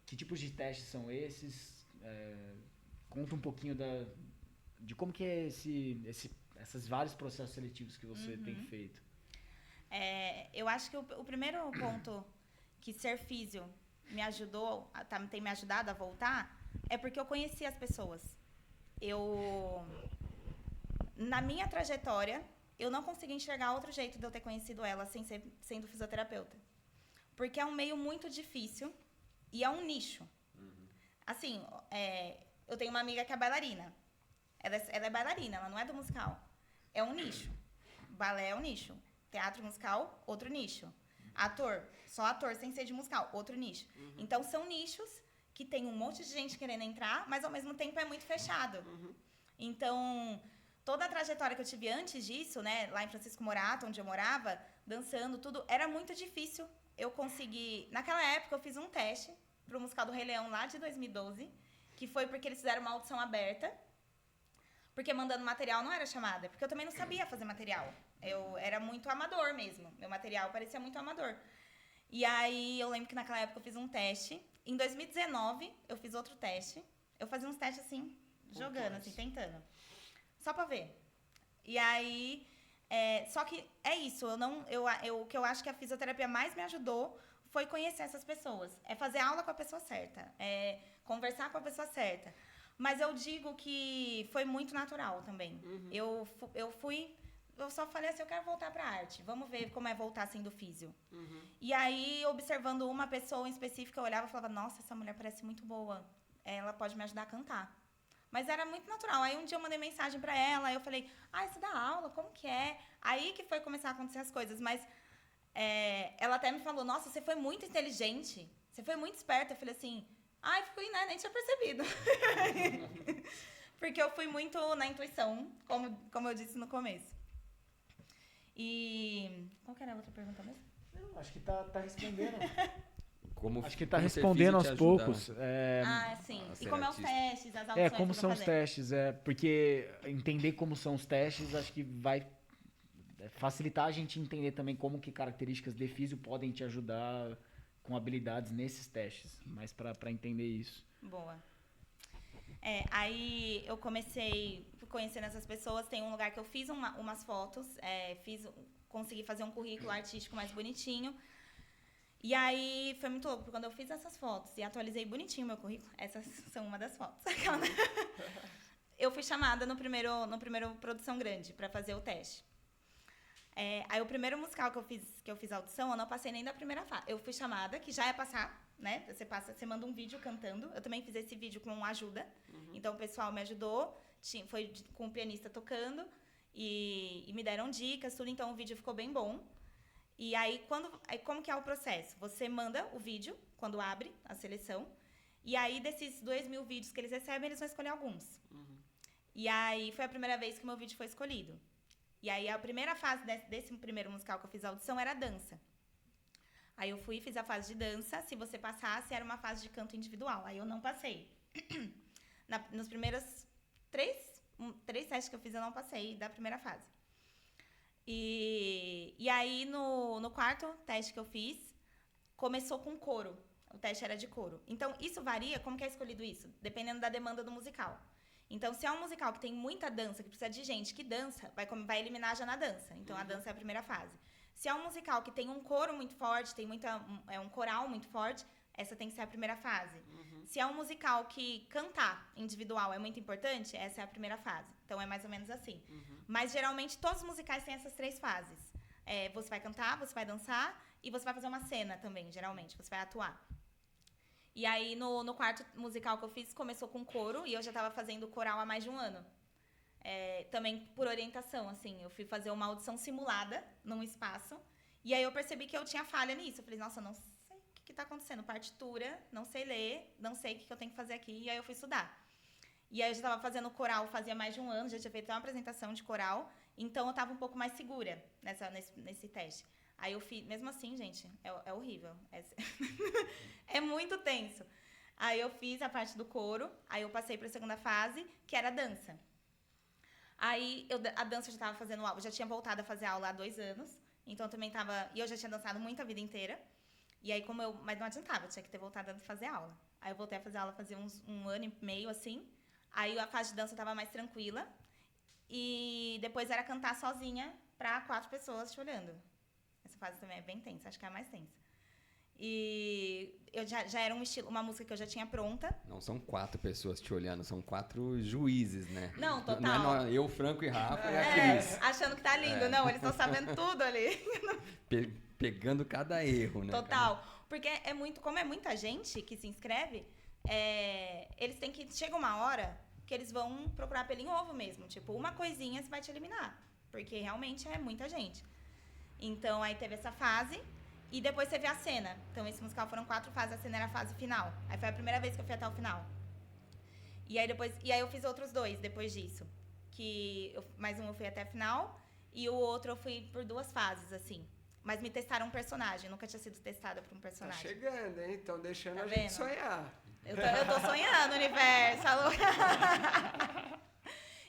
Que tipos de testes são esses? Conta um pouquinho de como que é esses vários processos seletivos que você tem feito. Eu acho que o primeiro ponto que ser físio me ajudou, tem me ajudado a voltar, é porque eu conheci as pessoas. Na minha trajetória, eu não consegui enxergar outro jeito de eu ter conhecido ela sem sendo fisioterapeuta. Porque é um meio muito difícil e é um nicho. Assim, eu tenho uma amiga que é bailarina. Ela é bailarina, ela não é do musical. É um nicho. Balé é um nicho. Teatro musical, outro nicho. Ator, só ator sem ser de musical, outro nicho. Então, são nichos que tem um monte de gente querendo entrar, mas ao mesmo tempo é muito fechado. Então, toda a trajetória que eu tive antes disso, né, lá em Francisco Morato, onde eu morava, dançando, tudo, era muito difícil eu conseguir... Naquela época, eu fiz um teste pro musical do Rei Leão, lá de 2012, que foi porque eles fizeram uma audição aberta, porque mandando material não era chamada, porque eu também não sabia fazer material. Eu era muito amador mesmo, meu material parecia muito amador. E aí, eu lembro que naquela época eu fiz um teste. Em 2019, eu fiz outro teste. Eu fazia uns testes assim, jogando, assim, tentando. Só pra ver. E aí, só que é isso, o que eu acho que a fisioterapia mais me ajudou foi conhecer essas pessoas. É fazer aula com a pessoa certa, é conversar com a pessoa certa. Mas eu digo que foi muito natural também. Eu só falei assim, eu quero voltar pra arte. Vamos ver como é voltar sendo físio. E aí, observando uma pessoa em específico, eu olhava e falava, nossa, essa mulher parece muito boa. Ela pode me ajudar a cantar. Mas era muito natural. Aí um dia eu mandei mensagem pra ela, aí eu falei, você dá aula? Como que é? Aí que foi começar a acontecer as coisas. Mas ela até me falou, nossa, você foi muito inteligente. Você foi muito esperta. Eu falei assim, fui, né? Nem tinha percebido. Porque eu fui muito na intuição, como eu disse no começo. E qual que era a outra pergunta mesmo? Não, acho que tá respondendo. Acho que tá respondendo aos poucos. Sim. E como é os testes, as audições como são os testes. Porque entender como são os testes, acho que vai facilitar a gente entender também como que características de físio podem te ajudar com habilidades nesses testes. Mas para entender isso. Boa. Aí eu comecei conhecendo essas pessoas. Tem um lugar que eu fiz umas fotos, consegui fazer um currículo artístico mais bonitinho. E aí foi muito louco, porque quando eu fiz essas fotos e atualizei bonitinho o meu currículo, essas são uma das fotos. Eu fui chamada no primeiro Produção Grande para fazer o teste. Aí o primeiro musical que eu fiz a audição, eu não passei nem da primeira fase. Eu fui chamada, que já é passar, né? Você manda um vídeo cantando. Eu também fiz esse vídeo com ajuda. Então o pessoal me ajudou, foi com o pianista tocando e me deram dicas, tudo. Então o vídeo ficou bem bom. E aí, como que é o processo? Você manda o vídeo, quando abre a seleção, e aí, desses 2.000 vídeos que eles recebem, eles vão escolher alguns. E aí, foi a primeira vez que o meu vídeo foi escolhido. E aí, a primeira fase desse primeiro musical que eu fiz a audição era dança. Aí, eu fui e fiz a fase de dança. Se você passasse, era uma fase de canto individual. Aí, eu não passei. Nos primeiros três testes que eu fiz, eu não passei da primeira fase. E aí, no quarto teste que eu fiz, começou com coro. O teste era de coro. Então, isso varia, como que é escolhido isso? Dependendo da demanda do musical. Então, se é um musical que tem muita dança, que precisa de gente que dança, vai eliminar já na dança. Então, a dança é a primeira fase. Se é um musical que tem um coro muito forte, tem um coral muito forte, essa tem que ser a primeira fase. Se é um musical que cantar individual é muito importante, essa é a primeira fase. Então, é mais ou menos assim. Mas, geralmente, todos os musicais têm essas 3 fases. Você vai cantar, você vai dançar e você vai fazer uma cena também, geralmente. Você vai atuar. E aí, no quarto musical que eu fiz, começou com coro, e eu já tava fazendo coral há mais de um ano. Também por orientação, assim, eu fui fazer uma audição simulada num espaço, e aí eu percebi que eu tinha falha nisso. Eu falei, nossa, não sei o que tá acontecendo, partitura, não sei ler, não sei o que eu tenho que fazer aqui, e aí eu fui estudar. E aí eu já tava fazendo coral fazia mais de um ano, já tinha feito uma apresentação de coral, então eu tava um pouco mais segura nesse teste. Aí eu fiz, mesmo assim, gente, é horrível, é muito tenso. Aí eu fiz a parte do coro, aí eu passei para a segunda fase, que era a dança. Aí a dança eu já estava fazendo aula, já tinha voltado a fazer aula há 2 anos, então também estava, e eu já tinha dançado muito a vida inteira. E aí mas não adiantava, eu tinha que ter voltado a fazer aula. Aí eu voltei a fazer aula fazia um ano e meio assim. Aí a fase de dança estava mais tranquila e depois era cantar sozinha para 4 pessoas te olhando. Essa fase também é bem tensa, acho que é a mais tensa. E eu já era uma música que eu já tinha pronta. Não são 4 pessoas te olhando, são 4 juízes, né? Não, total. Não, eu, Franco e Rafa e a Cris. Achando que tá lindo. Não, eles estão sabendo tudo ali. Pegando cada erro, né? Total. Porque como é muita gente que se inscreve, eles têm que... Chega uma hora que eles vão procurar pelo em ovo mesmo. Tipo, uma coisinha você vai te eliminar. Porque realmente é muita gente. Então, aí teve essa fase. E depois teve a cena. Então, esse musical foram 4 fases, a cena era a fase final. Aí foi a primeira vez que eu fui até o final. E aí eu fiz outros 2 depois disso. Mais um eu fui até a final, e o outro eu fui por 2 fases, assim. Mas me testaram um personagem, nunca tinha sido testada por um personagem. Tá chegando, hein? Estão deixando Tá a gente vendo? sonhar. Eu tô sonhando, universo. Alô?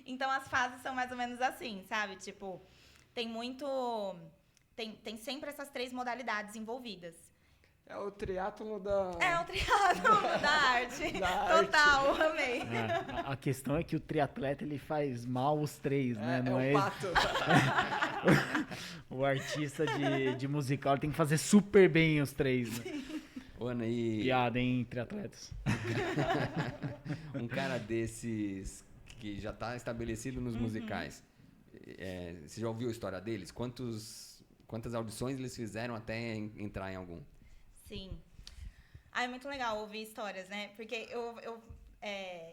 Então, as fases são mais ou menos assim, sabe? Tipo, tem muito... Tem sempre essas 3 modalidades envolvidas. É o triatlo da... É o triatlo da arte. Total, amei. A questão é que o triatleta ele faz mal os 3, né? Não é é o pato. o artista de musical ele tem que fazer super bem os 3, né? Ô, Ana, Piada, hein, triatletas. Um cara desses que já está estabelecido nos musicais, você já ouviu a história deles? Quantas audições eles fizeram até entrar em algum? Sim. É muito legal ouvir histórias, né? Porque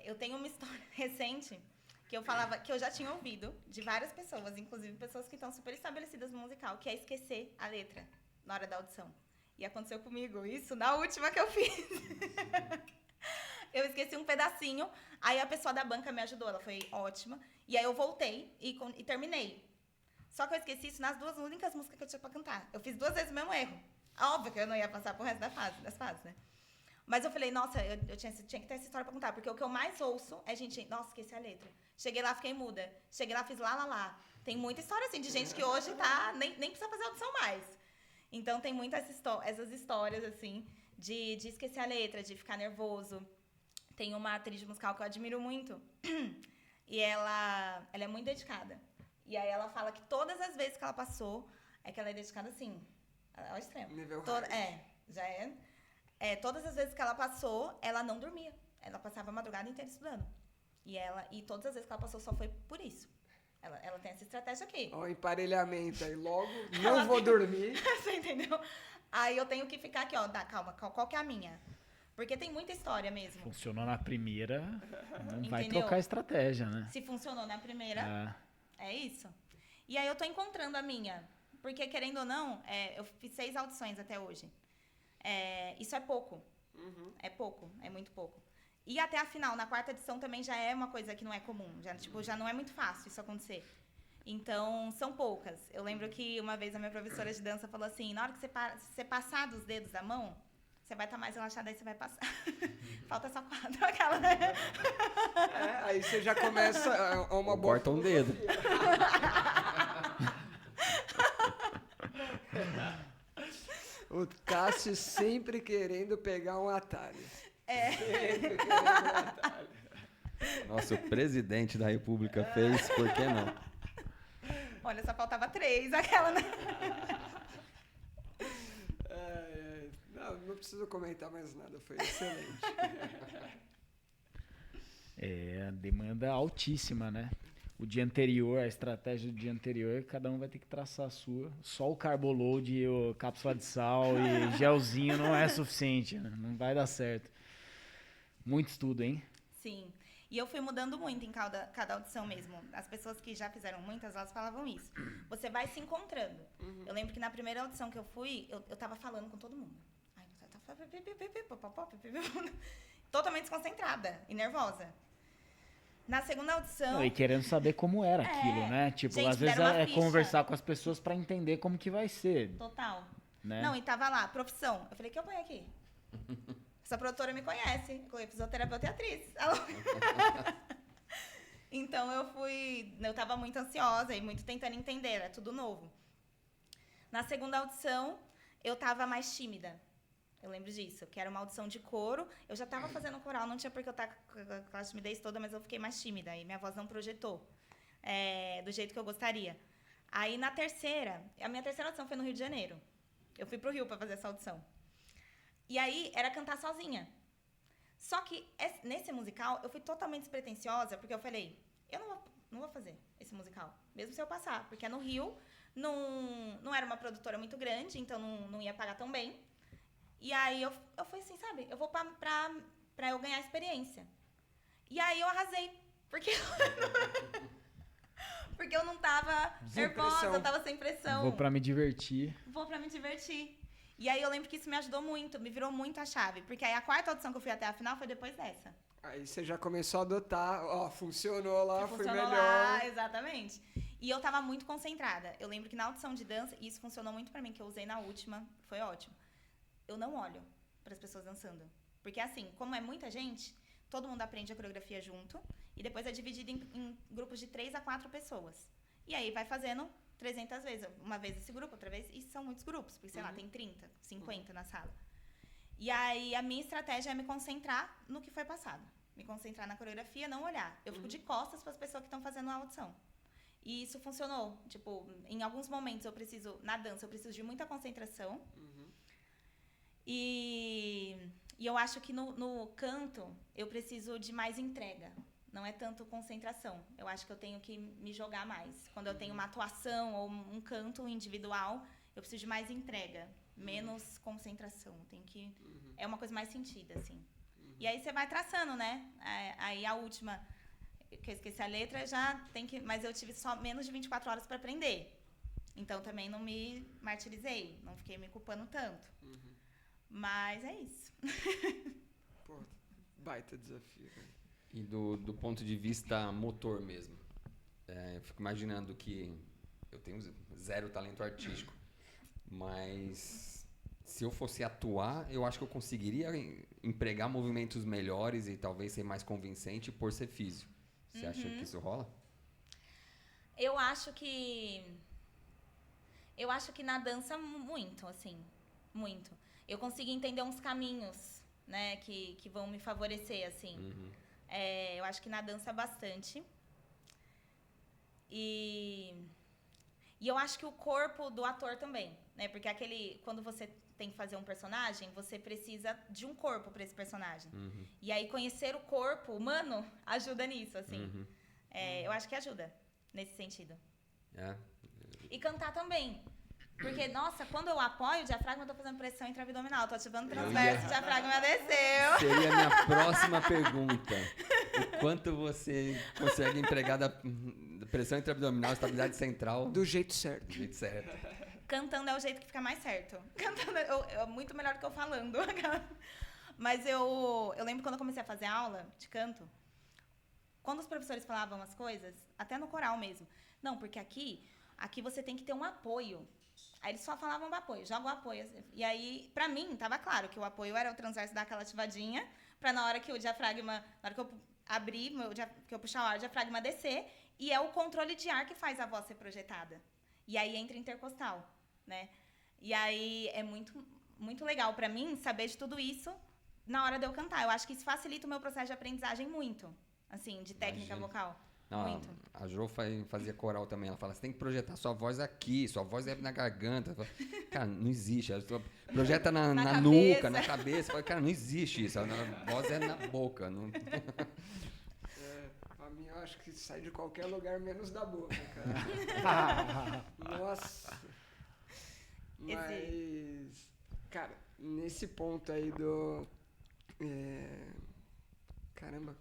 eu tenho uma história recente que eu falava, que eu já tinha ouvido de várias pessoas, inclusive pessoas que estão super estabelecidas no musical, que é esquecer a letra na hora da audição. E aconteceu comigo isso na última que eu fiz. Eu esqueci um pedacinho, aí a pessoa da banca me ajudou, ela foi ótima. E aí eu voltei e terminei. Só que eu esqueci isso nas 2 únicas músicas que eu tinha pra cantar. Eu fiz 2 vezes o mesmo erro. Óbvio que eu não ia passar pro resto das fases, né? Mas eu falei, nossa, eu tinha que ter essa história pra contar. Porque o que eu mais ouço é gente, nossa, esqueci a letra. Cheguei lá, fiquei muda. Cheguei lá, fiz lá. Tem muita história, assim, de gente que hoje nem precisa fazer audição mais. Então, tem muitas essas histórias, assim, de esquecer a letra, de ficar nervoso. Tem uma atriz musical que eu admiro muito. E ela é muito dedicada. E aí ela fala que todas as vezes que ela passou, é que ela é dedicada assim, ao extremo. Nível já é. Todas as vezes que ela passou, ela não dormia. Ela passava a madrugada inteira estudando. E todas as vezes que ela passou só foi por isso. Ela tem essa estratégia aqui. Ó, emparelhamento aí. Logo, não vou dormir. Você entendeu? Aí eu tenho que ficar aqui, ó. Calma, qual que é a minha? Porque tem muita história mesmo. Funcionou na primeira, não vai Entendeu? trocar estratégia, né? Se funcionou na primeira, é isso. E aí eu tô encontrando a minha. Porque, querendo ou não, eu fiz 6 audições até hoje. Isso é pouco. É pouco, é muito pouco. E até a final, na 4ª edição, também já é uma coisa que não é comum. Já não é muito fácil isso acontecer. Então, são poucas. Eu lembro que uma vez a minha professora de dança falou assim, na hora que você passar dos dedos da mão, você vai estar mais relaxada, aí você vai passar. Falta só 4. Aquela, né? Aí você já começa uma boa... Corta um dedo. O Cássio sempre querendo pegar um atalho. Sempre querendo um atalho. Nosso presidente da República fez, por que não? Olha, só faltava 3, aquela, né? Não preciso comentar mais nada, foi excelente. A demanda altíssima, né? O dia anterior, a estratégia do dia anterior, cada um vai ter que traçar a sua. Só o carboload, cápsula de sal e gelzinho não é suficiente, né? Não vai dar certo. Muito estudo, hein? Sim. E eu fui mudando muito em cada audição mesmo. As pessoas que já fizeram muitas, elas falavam isso. Você vai se encontrando. Eu lembro que na primeira audição que eu fui, eu tava falando com todo mundo. Ai, totalmente desconcentrada e nervosa. Na segunda audição... Não, e querendo saber como era aquilo, né? Tipo, Gente, às vezes deram uma é ficha. conversar com as pessoas pra entender como que vai ser, Total. né? Não, e tava lá, profissão. Eu falei, o que eu ponho aqui? Essa produtora me conhece. Eu falei, fisioterapeuta e atriz. Então eu tava muito ansiosa e muito tentando entender, era tudo novo. Na segunda audição, eu tava mais tímida. Eu lembro disso, que era uma audição de coro. Eu já tava fazendo coral, não tinha porque eu estar com aquela timidez toda, mas eu fiquei mais tímida. E minha voz não projetou do jeito que eu gostaria. Aí, a minha terceira audição foi no Rio de Janeiro. Eu fui pro Rio pra fazer essa audição. E aí, era cantar sozinha. Só que, nesse musical, eu fui totalmente despretensiosa, porque eu falei, eu não vou fazer esse musical, mesmo se eu passar. Porque no Rio, não era uma produtora muito grande, então não ia pagar tão bem. E aí, eu fui assim, sabe? Eu vou pra eu ganhar experiência. E aí, eu arrasei. Porque eu não tava nervosa, eu tava sem pressão. Vou pra me divertir. Vou pra me divertir. E aí, eu lembro que isso me ajudou muito, me virou muito a chave. Porque aí, a quarta audição que eu fui até a final foi depois dessa. Aí você já começou a adotar, funcionou lá, foi Funcionou melhor. lá, exatamente. E eu tava muito concentrada. Eu lembro que na audição de dança, e isso funcionou muito pra mim, que eu usei na última, foi ótimo. Eu não olho para as pessoas dançando. Porque assim, como é muita gente, todo mundo aprende a coreografia junto. E depois é dividido em grupos de 3 a 4 pessoas. E aí vai fazendo 300 vezes. Uma vez esse grupo, outra vez. E são muitos grupos. Porque, sei lá, tem 30, 50 na sala. E aí a minha estratégia é me concentrar no que foi passado. Me concentrar na coreografia, não olhar. Eu fico de costas para as pessoas que estão fazendo a audição. E isso funcionou. Tipo, em alguns momentos na dança, eu preciso de muita concentração. E eu acho que no canto eu preciso de mais entrega. Não é tanto concentração. Eu acho que eu tenho que me jogar mais. Quando eu tenho uma atuação ou um canto individual, eu preciso de mais entrega, menos concentração. É uma coisa mais sentida, assim. E aí você vai traçando, né? Aí a última, que eu esqueci a letra, mas eu tive só menos de 24 horas para aprender. Então também não me martirizei, não fiquei me culpando tanto. Mas é isso. Pô, baita desafio. Né? E do ponto de vista motor mesmo, eu fico imaginando que eu tenho zero talento artístico, mas se eu fosse atuar, eu acho que eu conseguiria empregar movimentos melhores e talvez ser mais convincente por ser físio. Você acha que isso rola? Eu acho que na dança muito, assim, muito. Eu consigo entender uns caminhos, né, que vão me favorecer, assim. Eu acho que na dança bastante. E eu acho que o corpo do ator também, né? Porque quando você tem que fazer um personagem, você precisa de um corpo para esse personagem. E aí conhecer o corpo humano ajuda nisso, assim. Eu acho que ajuda nesse sentido. E cantar também. Porque, nossa, quando eu apoio o diafragma, eu tô fazendo pressão intra-abdominal. Tô ativando o transverso, o diafragma desceu. Seria a minha próxima pergunta. O quanto você consegue empregar da pressão intra-abdominal, estabilidade central... Do jeito certo. Do jeito certo. Cantando é o jeito que fica mais certo. Cantando é muito melhor do que eu falando. Mas eu lembro quando eu comecei a fazer aula de canto, quando os professores falavam as coisas, até no coral mesmo. Não, porque aqui você tem que ter um apoio. Aí eles só falavam do apoio, joga o apoio. E aí, pra mim, tava claro que o apoio era o transverso dar aquela ativadinha, pra na hora que o diafragma, na hora que eu abrir, que eu puxar o ar, o diafragma descer, e é o controle de ar que faz a voz ser projetada. E aí entra intercostal, né? E aí é muito, muito legal pra mim saber de tudo isso na hora de eu cantar. Eu acho que isso facilita o meu processo de aprendizagem muito, assim, de técnica vocal. Não, muito. A Jo fazia coral também. Ela fala, você tem que projetar sua voz aqui, sua voz é na garganta. Cara, não existe. Projeta na nuca, na cabeça. Fala, cara, não existe isso. A voz é na boca. Não... A minha eu acho que sai de qualquer lugar menos da boca, cara. Nossa. Mas, cara, nesse ponto aí Caramba.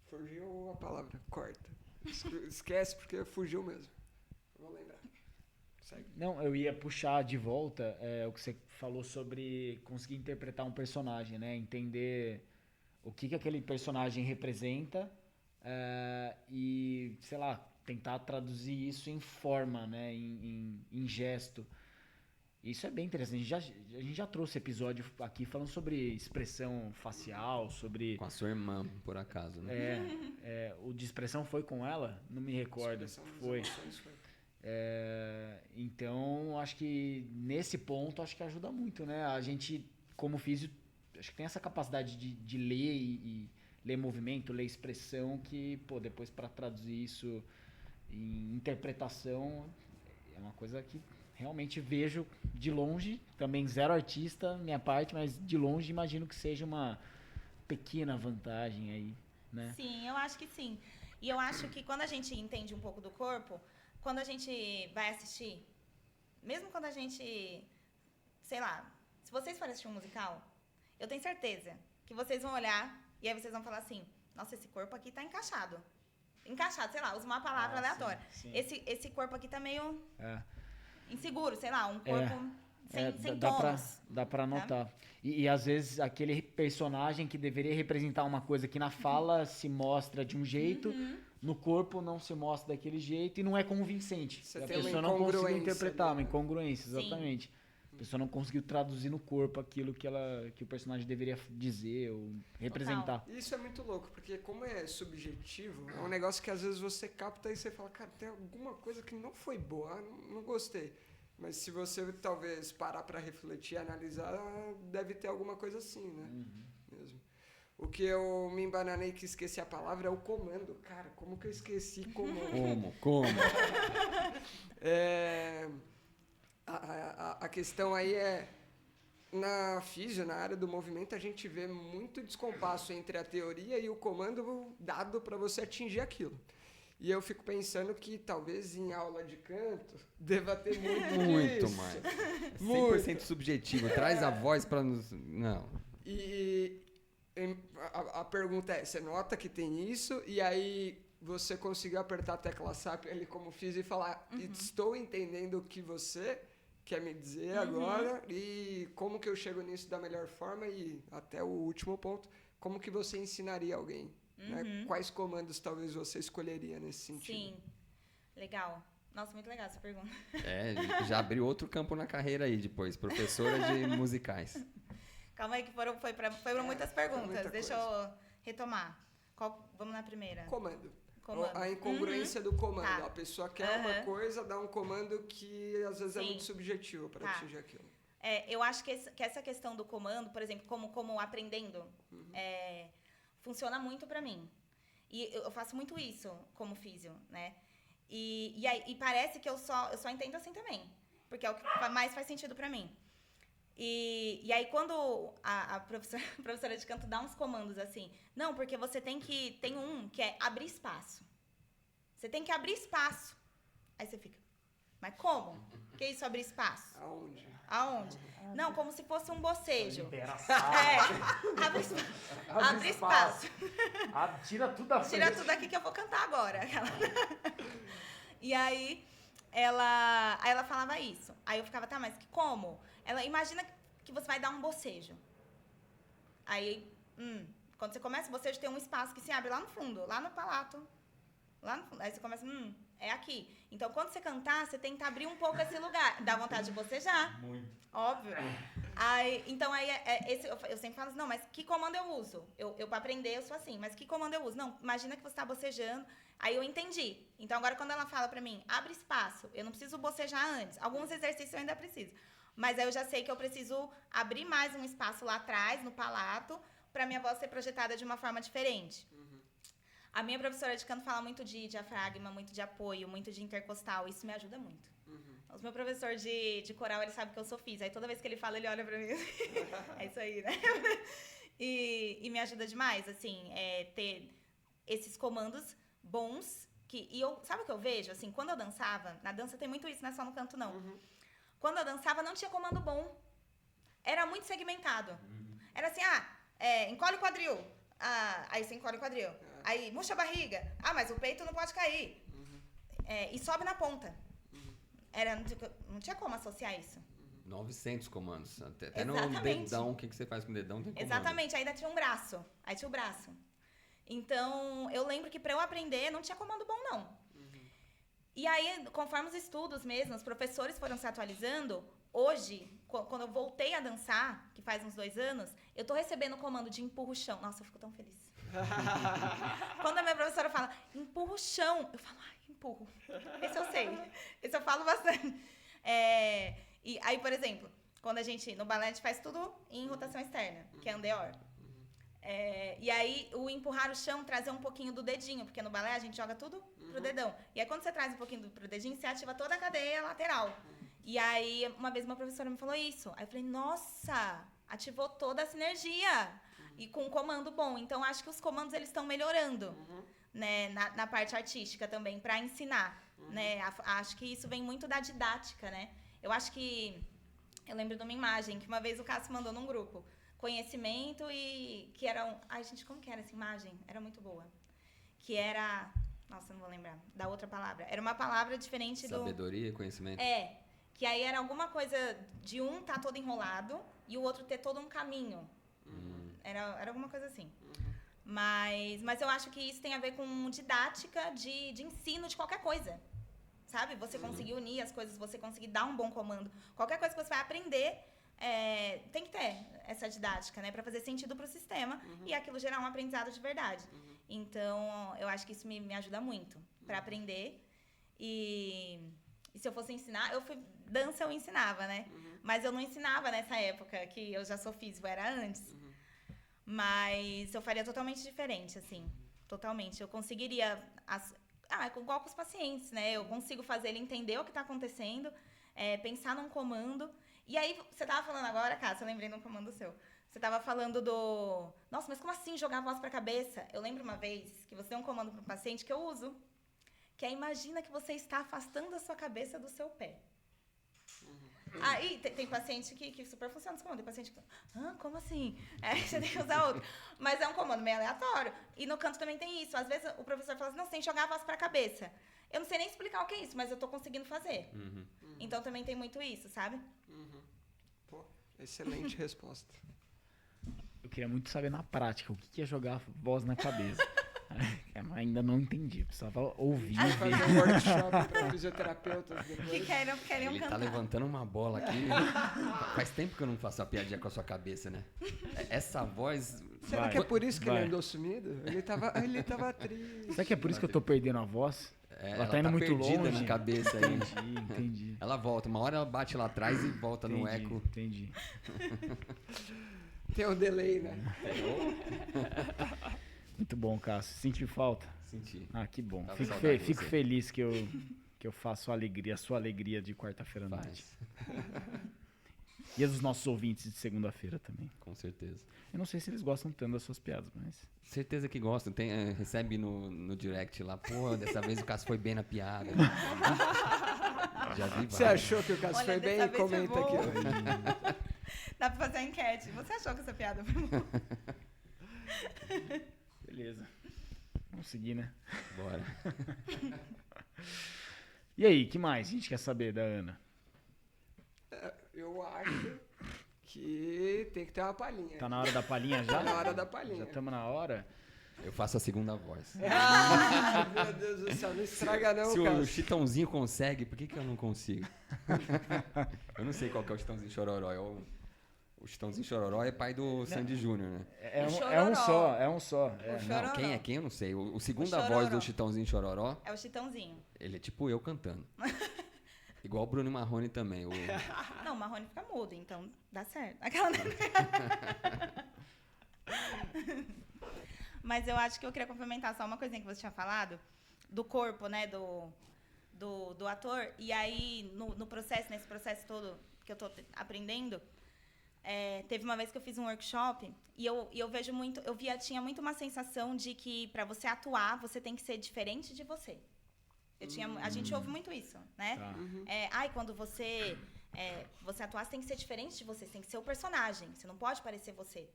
Fugiu a palavra. Corta. Esquece, porque fugiu mesmo. Vou lembrar. Segue. Não, eu ia puxar de volta o que você falou sobre conseguir interpretar um personagem, né? Entender o que aquele personagem representa e, sei lá, tentar traduzir isso em forma, né? Em gesto. Isso é bem interessante. A gente já trouxe episódio aqui falando sobre expressão facial, sobre... Com a sua irmã, por acaso, né? o de expressão foi com ela? Não me recordo. Foi. Então, acho que nesse ponto, acho que ajuda muito, né? A gente, como físio, acho que tem essa capacidade de ler e ler movimento, ler expressão, que, pô, depois para traduzir isso em interpretação, é uma coisa que realmente vejo de longe, também zero artista, minha parte, mas de longe imagino que seja uma pequena vantagem aí, né? Sim, eu acho que sim. E eu acho que quando a gente entende um pouco do corpo, quando a gente vai assistir, mesmo quando a gente, sei lá, se vocês forem assistir um musical, eu tenho certeza que vocês vão olhar e aí vocês vão falar assim, nossa, esse corpo aqui tá encaixado. Encaixado, sei lá, usa uma palavra aleatória. Sim. Esse corpo aqui tá meio inseguro, sei lá, um corpo sem dá tônus. dá pra notar. E às vezes aquele personagem que deveria representar uma coisa que na fala se mostra de um jeito, no corpo não se mostra daquele jeito e não é convincente. Você A tem uma pessoa não conseguiu incongruência interpretar, ali, uma né? incongruência, Sim. exatamente. A pessoa não conseguiu traduzir no corpo aquilo que o personagem deveria dizer ou representar. Isso é muito louco, porque como é subjetivo, é um negócio que às vezes você capta e você fala, cara, tem alguma coisa que não foi boa, não gostei. Mas se você talvez parar para refletir e analisar, deve ter alguma coisa assim, né? Mesmo. O que eu me embananei que esqueci a palavra é o comando. Cara, como que eu esqueci comando? Como? A questão aí é, na físio, na área do movimento, a gente vê muito descompasso entre a teoria e o comando dado para você atingir aquilo. E eu fico pensando que talvez em aula de canto deva ter Muito disso. mais. 100% subjetivo. Traz a voz para nos... Não. E a pergunta é, você nota que tem isso e aí você conseguiu apertar a tecla SAP ali como fiz e falar, estou entendendo o que você quer me dizer agora e como que eu chego nisso da melhor forma e até o último ponto, como que você ensinaria alguém? Né? Quais comandos talvez você escolheria nesse sentido? Sim, legal. Nossa, muito legal essa pergunta. Já abriu outro campo na carreira aí depois, professora de musicais. Calma aí que foram muitas perguntas. muita Deixa eu retomar. Vamos na primeira. Comando. Comando. A incongruência do comando. Tá. A pessoa quer uma coisa, dá um comando que às vezes é muito subjetivo para atingir aquilo. Eu acho que essa questão do comando, por exemplo, como aprendendo, funciona muito pra mim. E eu faço muito isso como físio, né? E parece que eu só entendo assim também. Porque é o que mais faz sentido pra mim. E aí, quando a professora de canto dá uns comandos assim, não, porque você tem um que é abrir espaço. Você tem que abrir espaço. Aí você fica, mas como? Que é isso, abrir espaço? Aonde? Não, como se fosse um bocejo. Abre espaço. Tira tudo da frente. Tira tudo aqui que eu vou cantar agora. E aí, ela falava isso. Aí eu ficava, tá, mas como? Ela imagina que você vai dar um bocejo. Aí, quando você começa o bocejo, tem um espaço que se abre lá no fundo, lá no palato. Lá no fundo. Aí você começa, é aqui. Então, quando você cantar, você tenta abrir um pouco esse lugar. Dá vontade de bocejar. Muito. Óbvio. Então, eu sempre falo assim, não, mas que comando eu uso? Eu para aprender, eu sou assim, mas que comando eu uso? Não, imagina que você está bocejando. Aí eu entendi. Então, agora, quando ela fala pra mim, abre espaço, eu não preciso bocejar antes. Alguns exercícios eu ainda preciso. Mas aí eu já sei que eu preciso abrir mais um espaço lá atrás, no palato, pra minha voz ser projetada de uma forma diferente. A minha professora de canto fala muito de diafragma, muito de apoio, muito de intercostal. Isso me ajuda muito. O meu professor de coral, ele sabe que eu sou física. Aí toda vez que ele fala, ele olha pra mim. É isso aí, né? E me ajuda demais, assim, ter esses comandos bons. Sabe o que eu vejo? Assim, quando eu dançava, na dança tem muito isso, não é só no canto, não. Quando eu dançava, não tinha comando bom. Era muito segmentado. Era assim, encolhe o quadril. Aí você encolhe o quadril. Aí murcha a barriga. Mas o peito não pode cair. E sobe na ponta. Não tinha como associar isso. 900 comandos. Até no Exatamente. dedão, o que você faz com o dedão tem comando. Exatamente, ainda tinha um braço. Aí tinha o braço. Então, eu lembro que para eu aprender não tinha comando bom, não. E aí, conforme os estudos mesmo, os professores foram se atualizando, hoje, quando eu voltei a dançar, que faz uns 2 anos, eu tô recebendo o comando de empurra o chão. Nossa, eu fico tão feliz. Quando a minha professora fala, empurra o chão, eu falo, empurro. Esse eu sei. Esse eu falo bastante. E aí, por exemplo, quando no balé a gente faz tudo em rotação externa, que é andeor. E aí, o empurrar o chão, trazer um pouquinho do dedinho, porque no balé a gente joga tudo pro dedão. E aí, quando você traz um pouquinho pro dedinho, você ativa toda a cadeia lateral. E aí, uma vez uma professora me falou isso. Aí eu falei, nossa, ativou toda a sinergia. E com um comando bom. Então, acho que os comandos, eles estão melhorando, né, na parte artística também, para ensinar. Né? Acho que isso vem muito da didática, né? Eu acho que... Eu lembro de uma imagem que uma vez o Cássio mandou num grupo. Conhecimento e que era Ai, gente, como que era essa imagem? Era muito boa. Que era... Nossa, não vou lembrar. Da outra palavra. Era uma palavra diferente Sabedoria, conhecimento. Que aí era alguma coisa de um tá todo enrolado e o outro ter todo um caminho. Era alguma coisa assim. Mas eu acho que isso tem a ver com didática de ensino de qualquer coisa. Sabe? Você conseguir unir as coisas, você conseguir dar um bom comando. Qualquer coisa que você vai aprender... tem que ter essa didática, né? Para fazer sentido para o sistema e aquilo gerar um aprendizado de verdade. Então, eu acho que isso me ajuda muito para aprender. E se eu fosse ensinar, dança eu ensinava, né? Mas eu não ensinava nessa época, que eu já sou físico, era antes. Mas eu faria totalmente diferente, assim. Totalmente. Eu conseguiria... igual com os pacientes, né? Eu consigo fazer ele entender o que está acontecendo, pensar num comando... E aí, você tava falando agora, Cássio, eu lembrei de um comando seu. Você tava falando do... Nossa, mas como assim jogar a voz pra cabeça? Eu lembro uma vez que você deu um comando para um paciente que eu uso. Que é, imagina que você está afastando a sua cabeça do seu pé. Aí, tem paciente que super funciona esse comando. Tem paciente que... como assim? Você tem que usar outro. Mas é um comando meio aleatório. E no canto também tem isso. Às vezes, o professor fala assim, não, você tem que jogar a voz pra cabeça. Eu não sei nem explicar o que é isso, mas eu tô conseguindo fazer. Então, também tem muito isso, sabe? Pô, excelente resposta. Eu queria muito saber na prática o que é jogar voz na cabeça. Mas ainda não entendi. Precisava ouvir. Fazer um workshop para fisioterapeutas depois. Que queriam Ele cantar. tá levantando uma bola aqui. Faz tempo que eu não faço a piadinha com a sua cabeça, né? Essa voz... Será que é por isso que ele andou sumido? Ele tava triste. Será que é por isso que eu tô perdendo a voz? Ela tá indo muito perdida longe. na cabeça aí. Entendi. Ela volta. Uma hora ela bate lá atrás e volta no eco. Entendi. Tem um delay, né? Muito bom, Cássio. Senti falta? Senti. Que bom. Tava saudade de Fico você. feliz que eu faço a sua alegria de quarta-feira à noite. E a dos nossos ouvintes de segunda-feira também. Com certeza. Eu não sei se eles gostam tanto das suas piadas, mas... Certeza que gostam. Recebe no direct lá, pô, dessa vez o Cássio foi bem na piada. Já vi Você vários. achou que o Cássio foi bem? dessa vez foi Comenta aqui. bom. Dá pra fazer a enquete. Você achou que essa piada foi boa? Beleza. Vamos seguir, né? Bora. E aí, que mais a gente quer saber da Ana? Eu acho que tem que ter uma palhinha. Tá na hora da palhinha já? Tá na hora da palhinha. Já estamos na hora? Eu faço a segunda voz. Meu Deus do céu, não estraga não, Se o Cássio. Chitãozinho consegue, por que eu não consigo? Eu não sei qual que é o Chitãozinho Chororó. O Chitãozinho Chororó é pai do Sandy Júnior, né? É um Chororó. só, é um só. O Não, Chororó. quem eu não sei. O segunda O voz Chororó. do Chitãozinho Chororó, É o Chitãozinho. ele é tipo eu cantando. Igual o Bruno Marrone também. Não, o Marrone fica mudo, então dá certo. Aquela... Mas eu acho que eu queria complementar só uma coisinha que você tinha falado, do corpo, né, do ator. E aí, nesse processo todo que eu tô aprendendo, teve uma vez que eu fiz um workshop e eu vejo muito, tinha muito uma sensação de que para você atuar, você tem que ser diferente de você. A gente ouve muito isso, né? Tá. Quando você atuar, você tem que ser diferente de você, você tem que ser o personagem, você não pode parecer você.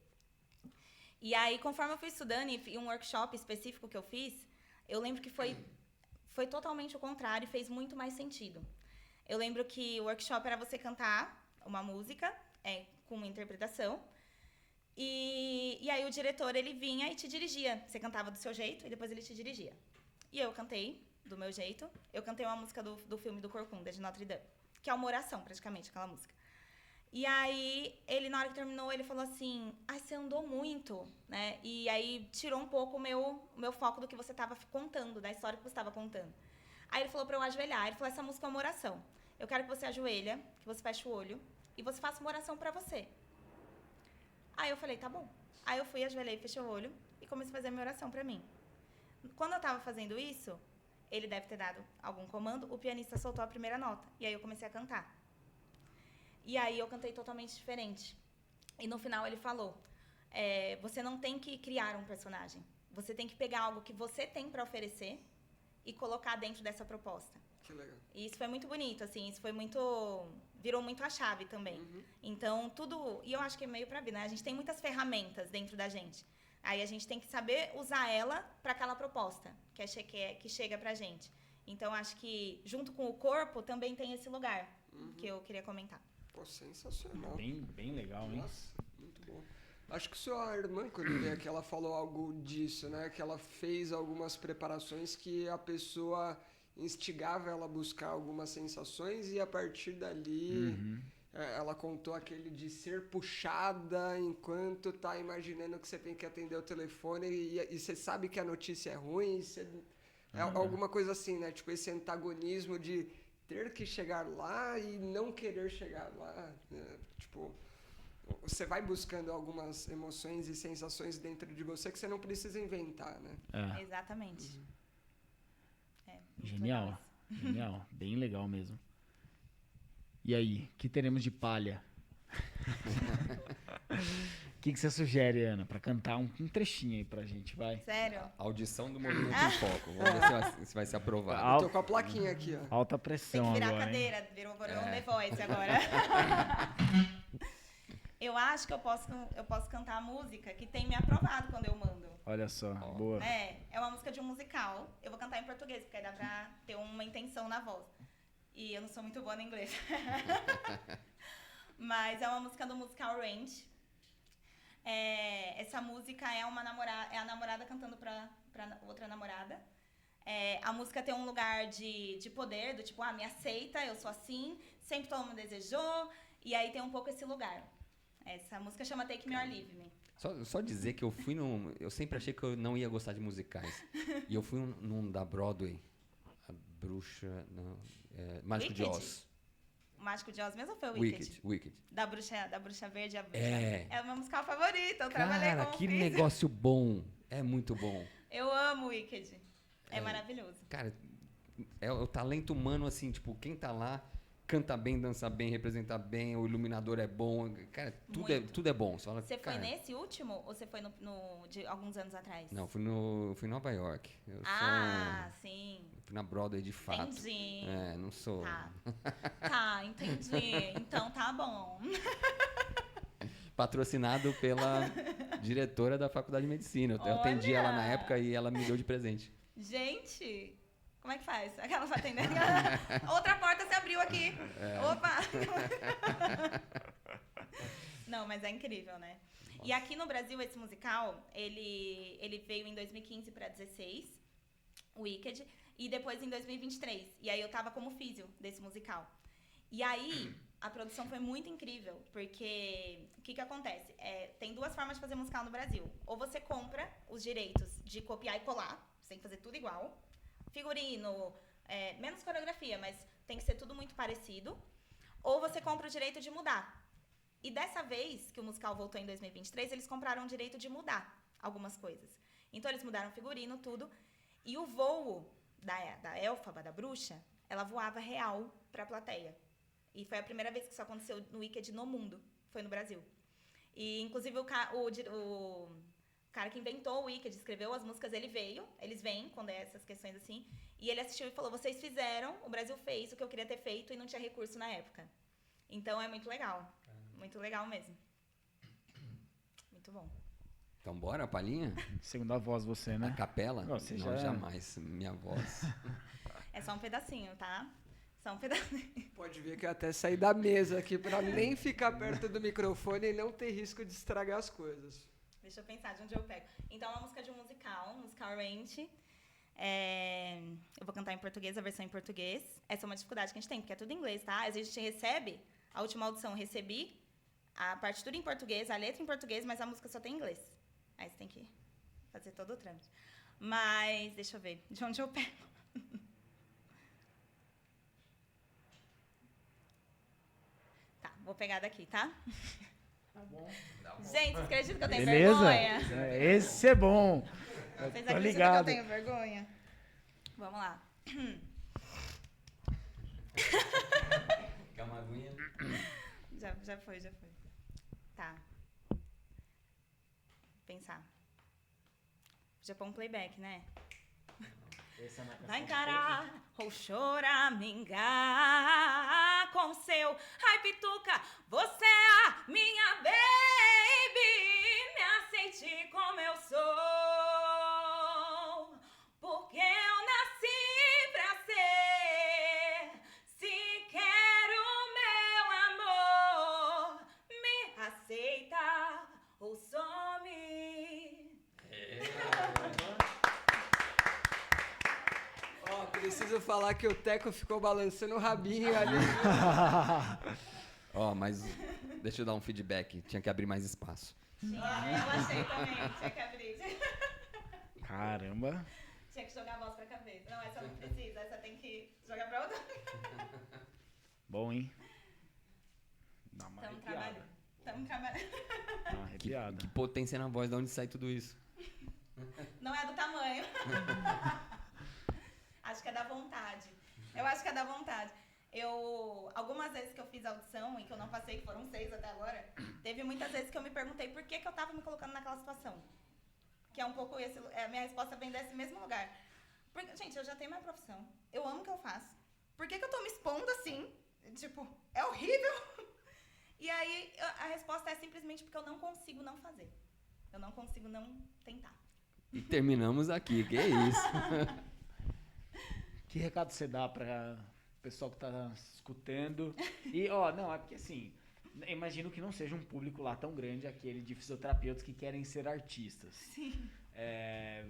E aí, conforme eu fui estudando e um workshop específico que eu fiz, eu lembro que foi totalmente o contrário e fez muito mais sentido. Eu lembro que o workshop era você cantar uma música com uma interpretação. E aí o diretor, ele vinha e te dirigia. Você cantava do seu jeito e depois ele te dirigia. E eu cantei do meu jeito. Eu cantei uma música do filme do Corcunda, de Notre Dame. Que é uma oração, praticamente, aquela música. E aí, ele, na hora que terminou, ele falou assim, você andou muito, né? E aí, tirou um pouco o meu foco do que você estava contando, da história que você estava contando. Aí, ele falou pra eu ajoelhar. Ele falou, essa música é uma oração. Eu quero que você ajoelha, que você feche o olho e você faça uma oração pra você. Aí, eu falei, tá bom. Aí, eu fui, ajoelhei, fechei o olho e comecei a fazer a minha oração pra mim. Quando eu tava fazendo isso, ele deve ter dado algum comando, o pianista soltou a primeira nota. E aí, eu comecei a cantar. E aí eu cantei totalmente diferente. E no final ele falou, você não tem que criar um personagem. Você tem que pegar algo que você tem para oferecer e colocar dentro dessa proposta. Que legal. E isso foi muito bonito, assim, isso foi muito... virou muito a chave também. Uhum. Então, tudo... E eu acho que é meio pra vida, né? A gente tem muitas ferramentas dentro da gente. Aí a gente tem que saber usar ela para aquela proposta que chega pra gente. Então, acho que junto com o corpo também tem esse lugar que eu queria comentar. Pô, sensacional. Bem legal, hein? Nossa, muito bom. Acho que sua irmã, quando veio aqui, ela falou algo disso, né? Que ela fez algumas preparações que a pessoa instigava ela a buscar algumas sensações e a partir dali ela contou aquele de ser puxada enquanto tá imaginando que você tem que atender o telefone e você sabe que a notícia é ruim. Alguma coisa assim, né? Tipo, esse antagonismo de ter que chegar lá e não querer chegar lá, né? Tipo, você vai buscando algumas emoções e sensações dentro de você que você não precisa inventar, né? Exatamente. Genial, genial, bem legal mesmo. E aí, o que teremos de palha? O que você sugere, Ana, pra cantar um trechinho aí pra gente, vai? Sério? Audição do Movimento em Foco. Vamos ver se vai ser aprovado. Eu tô com a plaquinha aqui, ó. Alta Tem pressão que virar agora, a cadeira, hein? virou um The Voice agora. Eu acho que eu posso cantar a música que tem me aprovado quando eu mando. Olha só, boa. É uma música de um musical. Eu vou cantar em português, porque aí dá pra ter uma intenção na voz. E eu não sou muito boa no inglês. Mas é uma música do musical Range. Essa música é a namorada cantando pra outra namorada. A música tem um lugar de poder, do tipo, me aceita, eu sou assim, sempre todo mundo desejou. E aí tem um pouco esse lugar. Essa música chama Take Me or Leave Me. Só dizer que eu fui eu sempre achei que eu não ia gostar de musicais. E eu fui num da Broadway. A Bruxa... Não, Mágico de Wicked? Oz. O Mágico de Oz mesmo ou foi o Wicked? Wicked. Da Bruxa Verde e a Bruxa... É o meu musical favorito, eu trabalhei Cara, com que o negócio bom. É muito bom. Eu amo o Wicked. É maravilhoso. Cara, é o talento humano, assim, tipo, quem tá lá canta bem, dança bem, representa bem, o iluminador é bom. Cara, tudo é bom. Você Você foi cara, nesse último ou você foi de alguns anos atrás? Não, fui em Nova York. Sim. Fui na Broadway de fato. Entendi. Não sou... Tá, entendi. Então tá bom. Patrocinado pela diretora da Faculdade de Medicina. Eu atendi ela na época e ela me deu de presente. Gente, como é que faz? Aquela vai atender. Outra porta se abriu aqui. Opa! Não, mas é incrível, né? Nossa. E aqui no Brasil, esse musical, ele veio em 2015 para 2016, o Wicked, e depois em 2023. E aí eu tava como físio desse musical. E aí, a produção foi muito incrível, porque o que acontece? Tem duas formas de fazer musical no Brasil. Ou você compra os direitos de copiar e colar, você tem que fazer tudo igual. Figurino, menos coreografia, mas tem que ser tudo muito parecido. Ou você compra o direito de mudar. E dessa vez, que o musical voltou em 2023, eles compraram o direito de mudar algumas coisas. Então, eles mudaram o figurino, tudo. E o voo da Elfaba, da bruxa, ela voava real pra plateia. E foi a primeira vez que isso aconteceu no Wicked no mundo. Foi no Brasil. E, inclusive, o cara que inventou o Wicked, escreveu as músicas, eles vêm quando é essas questões assim, e ele assistiu e falou, vocês fizeram, o Brasil fez o que eu queria ter feito e não tinha recurso na época. Então, é muito legal. Muito legal mesmo. Muito bom. Então bora, palhinha? Segunda voz você, A né? capela? Não, você Não, já- jamais. Minha voz. É só um pedacinho, tá? Só um pedacinho. Pode ver que eu até saí da mesa aqui pra nem ficar perto do microfone e não ter risco de estragar as coisas. Deixa eu pensar de onde eu pego. Então, é uma música de um musical Ranch. Eu vou cantar em português, a versão em português. Essa é uma dificuldade que a gente tem, porque é tudo em inglês, tá? Às vezes a gente recebe, a última audição eu recebi, a partitura em português, a letra em português, mas a música só tem em inglês. Aí você tem que fazer todo o trâmite. Mas, deixa eu ver, de onde eu pego. Tá, vou pegar daqui, tá? Tá bom. Gente, vocês acreditam que eu tenho Beleza? vergonha? Esse é bom. Vocês Tô acreditam ligado. que eu tenho vergonha? Vamos lá. Calma, aguinha. Já foi. Tá. Pensar. Já põe um playback, né? Vai encarar ou choramingar com seu ai pituca, você é a minha baby, me aceite como eu sou, porque eu nasci pra ser, se quero meu amor, me aceita ou some. Ó, preciso falar que o Teco ficou balançando o rabinho ali. Ó, mas deixa eu dar um feedback. Tinha que abrir mais espaço. Eu achei também, tinha que abrir. Caramba. Tinha que jogar a voz pra cabeça. Não, essa não precisa, essa tem que jogar pra outra. Bom, hein? Dá uma Estamos arrepiada. trabalhando. Dá uma arrepiada. Que potência na voz, de onde sai tudo isso? Não é do tamanho. Acho que é da vontade. Eu acho que é da vontade. Algumas vezes que eu fiz audição e que eu não passei, que foram 6 até agora, teve muitas vezes que eu me perguntei por que eu tava me colocando naquela situação. Que é um pouco esse, a minha resposta vem desse mesmo lugar. Porque, gente, eu já tenho minha profissão. Eu amo o que eu faço. Por que eu tô me expondo assim? Tipo, é horrível. E aí, a resposta é simplesmente porque eu não consigo não fazer. Eu não consigo não tentar. E terminamos aqui, que isso? Que recado você dá para o pessoal que tá escutando? E, ó, não, é porque assim, imagino que não seja um público lá tão grande, aquele de fisioterapeutas que querem ser artistas. Sim.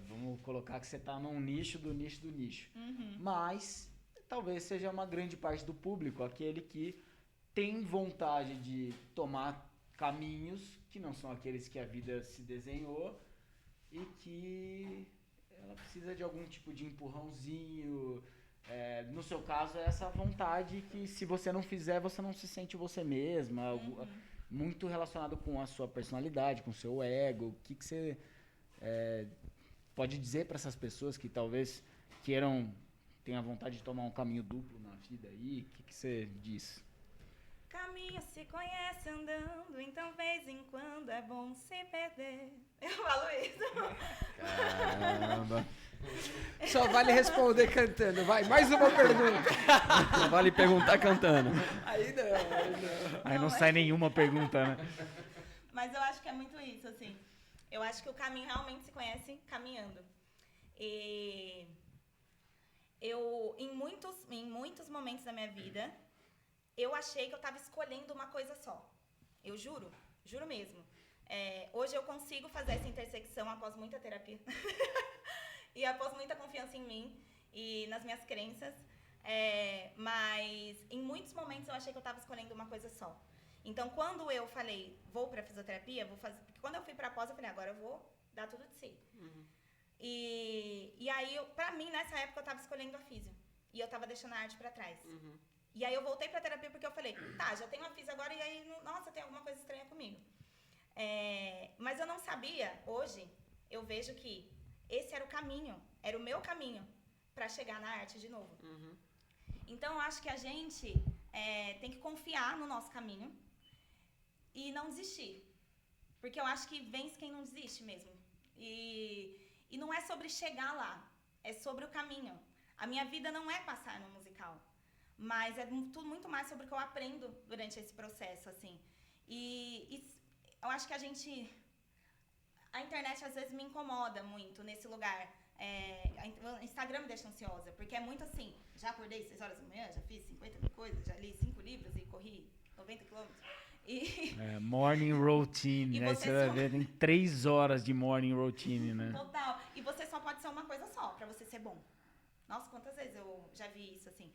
Vamos colocar que você tá num nicho do nicho do nicho. Uhum. Mas talvez seja uma grande parte do público, aquele que tem vontade de tomar caminhos que não são aqueles que a vida se desenhou e que ela precisa de algum tipo de empurrãozinho. No seu caso, é essa vontade que se você não fizer, você não se sente você mesma. Muito relacionado com a sua personalidade, com o seu ego. O que você pode dizer para essas pessoas que talvez tenham vontade de tomar um caminho duplo na vida aí? O que você diz? Caminho se conhece andando, então vez em quando é bom se perder. Eu falo isso. Caramba. Só vale responder cantando. Vai, mais uma pergunta. Só vale perguntar cantando. Aí não. Aí não Não, sai nenhuma pergunta, né? Mas eu acho que é muito isso, assim. Eu acho que o caminho realmente se conhece caminhando. E em muitos momentos da minha vida, eu achei que eu estava escolhendo uma coisa só. Eu juro mesmo. Hoje eu consigo fazer essa intersecção após muita terapia. E após muita confiança em mim e nas minhas crenças. Mas em muitos momentos eu achei que eu estava escolhendo uma coisa só. Então, quando eu falei, vou para fisioterapia, vou fazer... Porque quando eu fui para pós, eu falei, agora eu vou dar tudo de si. Uhum. E aí, pra mim, nessa época, eu estava escolhendo a físio. E eu estava deixando a arte para trás. Uhum. E aí eu voltei pra terapia porque eu falei, tá, já tenho a físio agora e aí, nossa, tem alguma coisa estranha comigo. Mas eu não sabia, hoje, eu vejo que esse era o caminho, era o meu caminho pra chegar na arte de novo. Uhum. Então, eu acho que a gente tem que confiar no nosso caminho e não desistir. Porque eu acho que vence quem não desiste mesmo. E não é sobre chegar lá, é sobre o caminho. A minha vida não é passar no musical. Mas é tudo muito mais sobre o que eu aprendo durante esse processo, assim. E eu acho que a a internet às vezes me incomoda muito nesse lugar. O Instagram me deixa ansiosa, porque é muito assim, já acordei 6 horas da manhã, já fiz 50 mil coisas, já li 5 livros e corri 90 quilômetros. Morning routine, né? Você vai ver, tem 3 horas de morning routine, né? Total. E você só pode ser uma coisa só, pra você ser bom. Nossa, quantas vezes eu já vi isso, assim.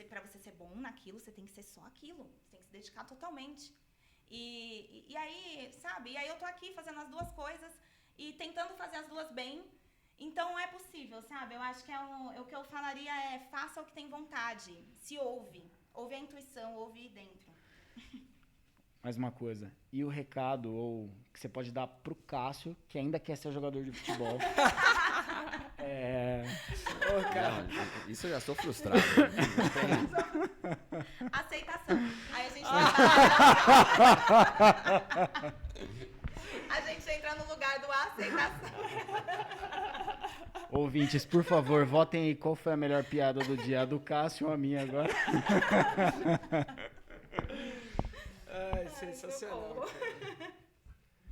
Pra você ser bom naquilo, você tem que ser só aquilo. Você tem que se dedicar totalmente. E aí, sabe? E aí eu tô aqui fazendo as duas coisas e tentando fazer as duas bem. Então é possível, sabe? Eu acho que o que eu falaria é faça o que tem vontade. Se ouve. Ouve a intuição, ouve dentro. Mais uma coisa. E o recado ou que você pode dar pro Cássio, que ainda quer ser jogador de futebol? Não, isso eu já sou frustrado. Aceitação. Aí a gente entra no lugar do aceitação. Ouvintes, por favor, votem aí qual foi a melhor piada do dia, a do Cássio ou a minha agora. Ai, sensacional.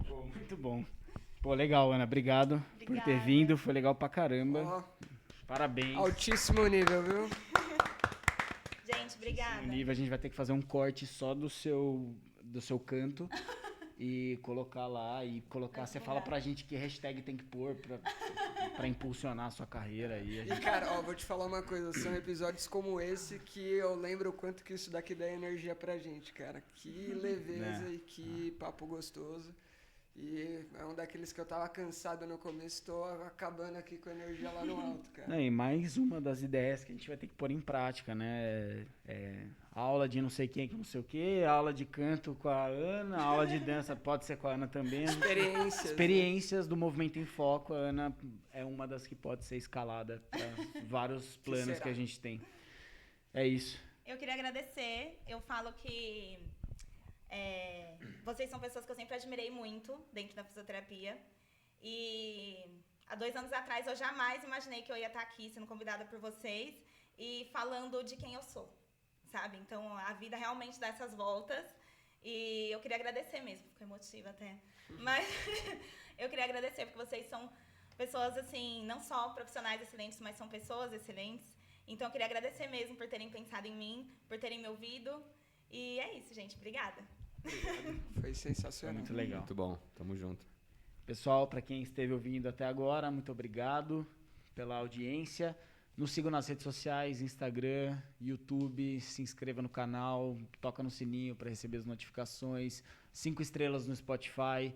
Pô, muito bom. Pô, legal, Ana. Obrigado por ter vindo. Foi legal pra caramba. Ó, Parabéns. altíssimo nível, viu? Gente, obrigada. No nível, a gente vai ter que fazer um corte só do seu canto e colocar lá e colocar. Você fala pra gente que hashtag tem que pôr pra impulsionar a sua carreira aí. E cara, ó, vou te falar uma coisa, são episódios como esse que eu lembro o quanto que isso daqui dá energia pra gente, cara. Que leveza e que papo gostoso. E é um daqueles que eu tava cansado no começo, tô acabando aqui com a energia lá no alto, cara. E mais uma das ideias que a gente vai ter que pôr em prática, né? Aula de não sei quem que não sei o quê, aula de canto com a Ana, aula de dança pode ser com a Ana também. Experiências do Movimento em Foco. A Ana é uma das que pode ser escalada para vários planos que a gente tem. É isso. Eu queria agradecer. Eu falo que vocês são pessoas que eu sempre admirei muito dentro da fisioterapia. E há 2 anos atrás eu jamais imaginei que eu ia estar aqui sendo convidada por vocês e falando de quem eu sou, sabe? Então a vida realmente dá essas voltas e eu queria agradecer mesmo, fico emotiva até. Mas eu queria agradecer porque vocês são pessoas assim, não só profissionais excelentes, mas são pessoas excelentes. Então eu queria agradecer mesmo por terem pensado em mim, por terem me ouvido. E é isso, gente. Obrigada. Foi sensacional. Foi muito legal. Muito bom, tamo junto. Pessoal, para quem esteve ouvindo até agora, muito obrigado pela audiência. Nos sigam nas redes sociais, Instagram, YouTube, se inscreva no canal, toca no sininho para receber as notificações, 5 estrelas no Spotify.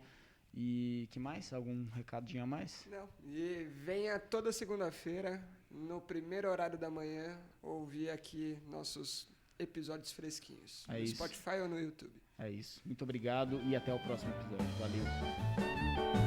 E que mais? Algum recadinho a mais? Não. E venha toda segunda-feira, no primeiro horário da manhã, ouvir aqui nossos episódios fresquinhos. É no isso. Spotify ou no YouTube. É isso. Muito obrigado e até o próximo episódio. Valeu.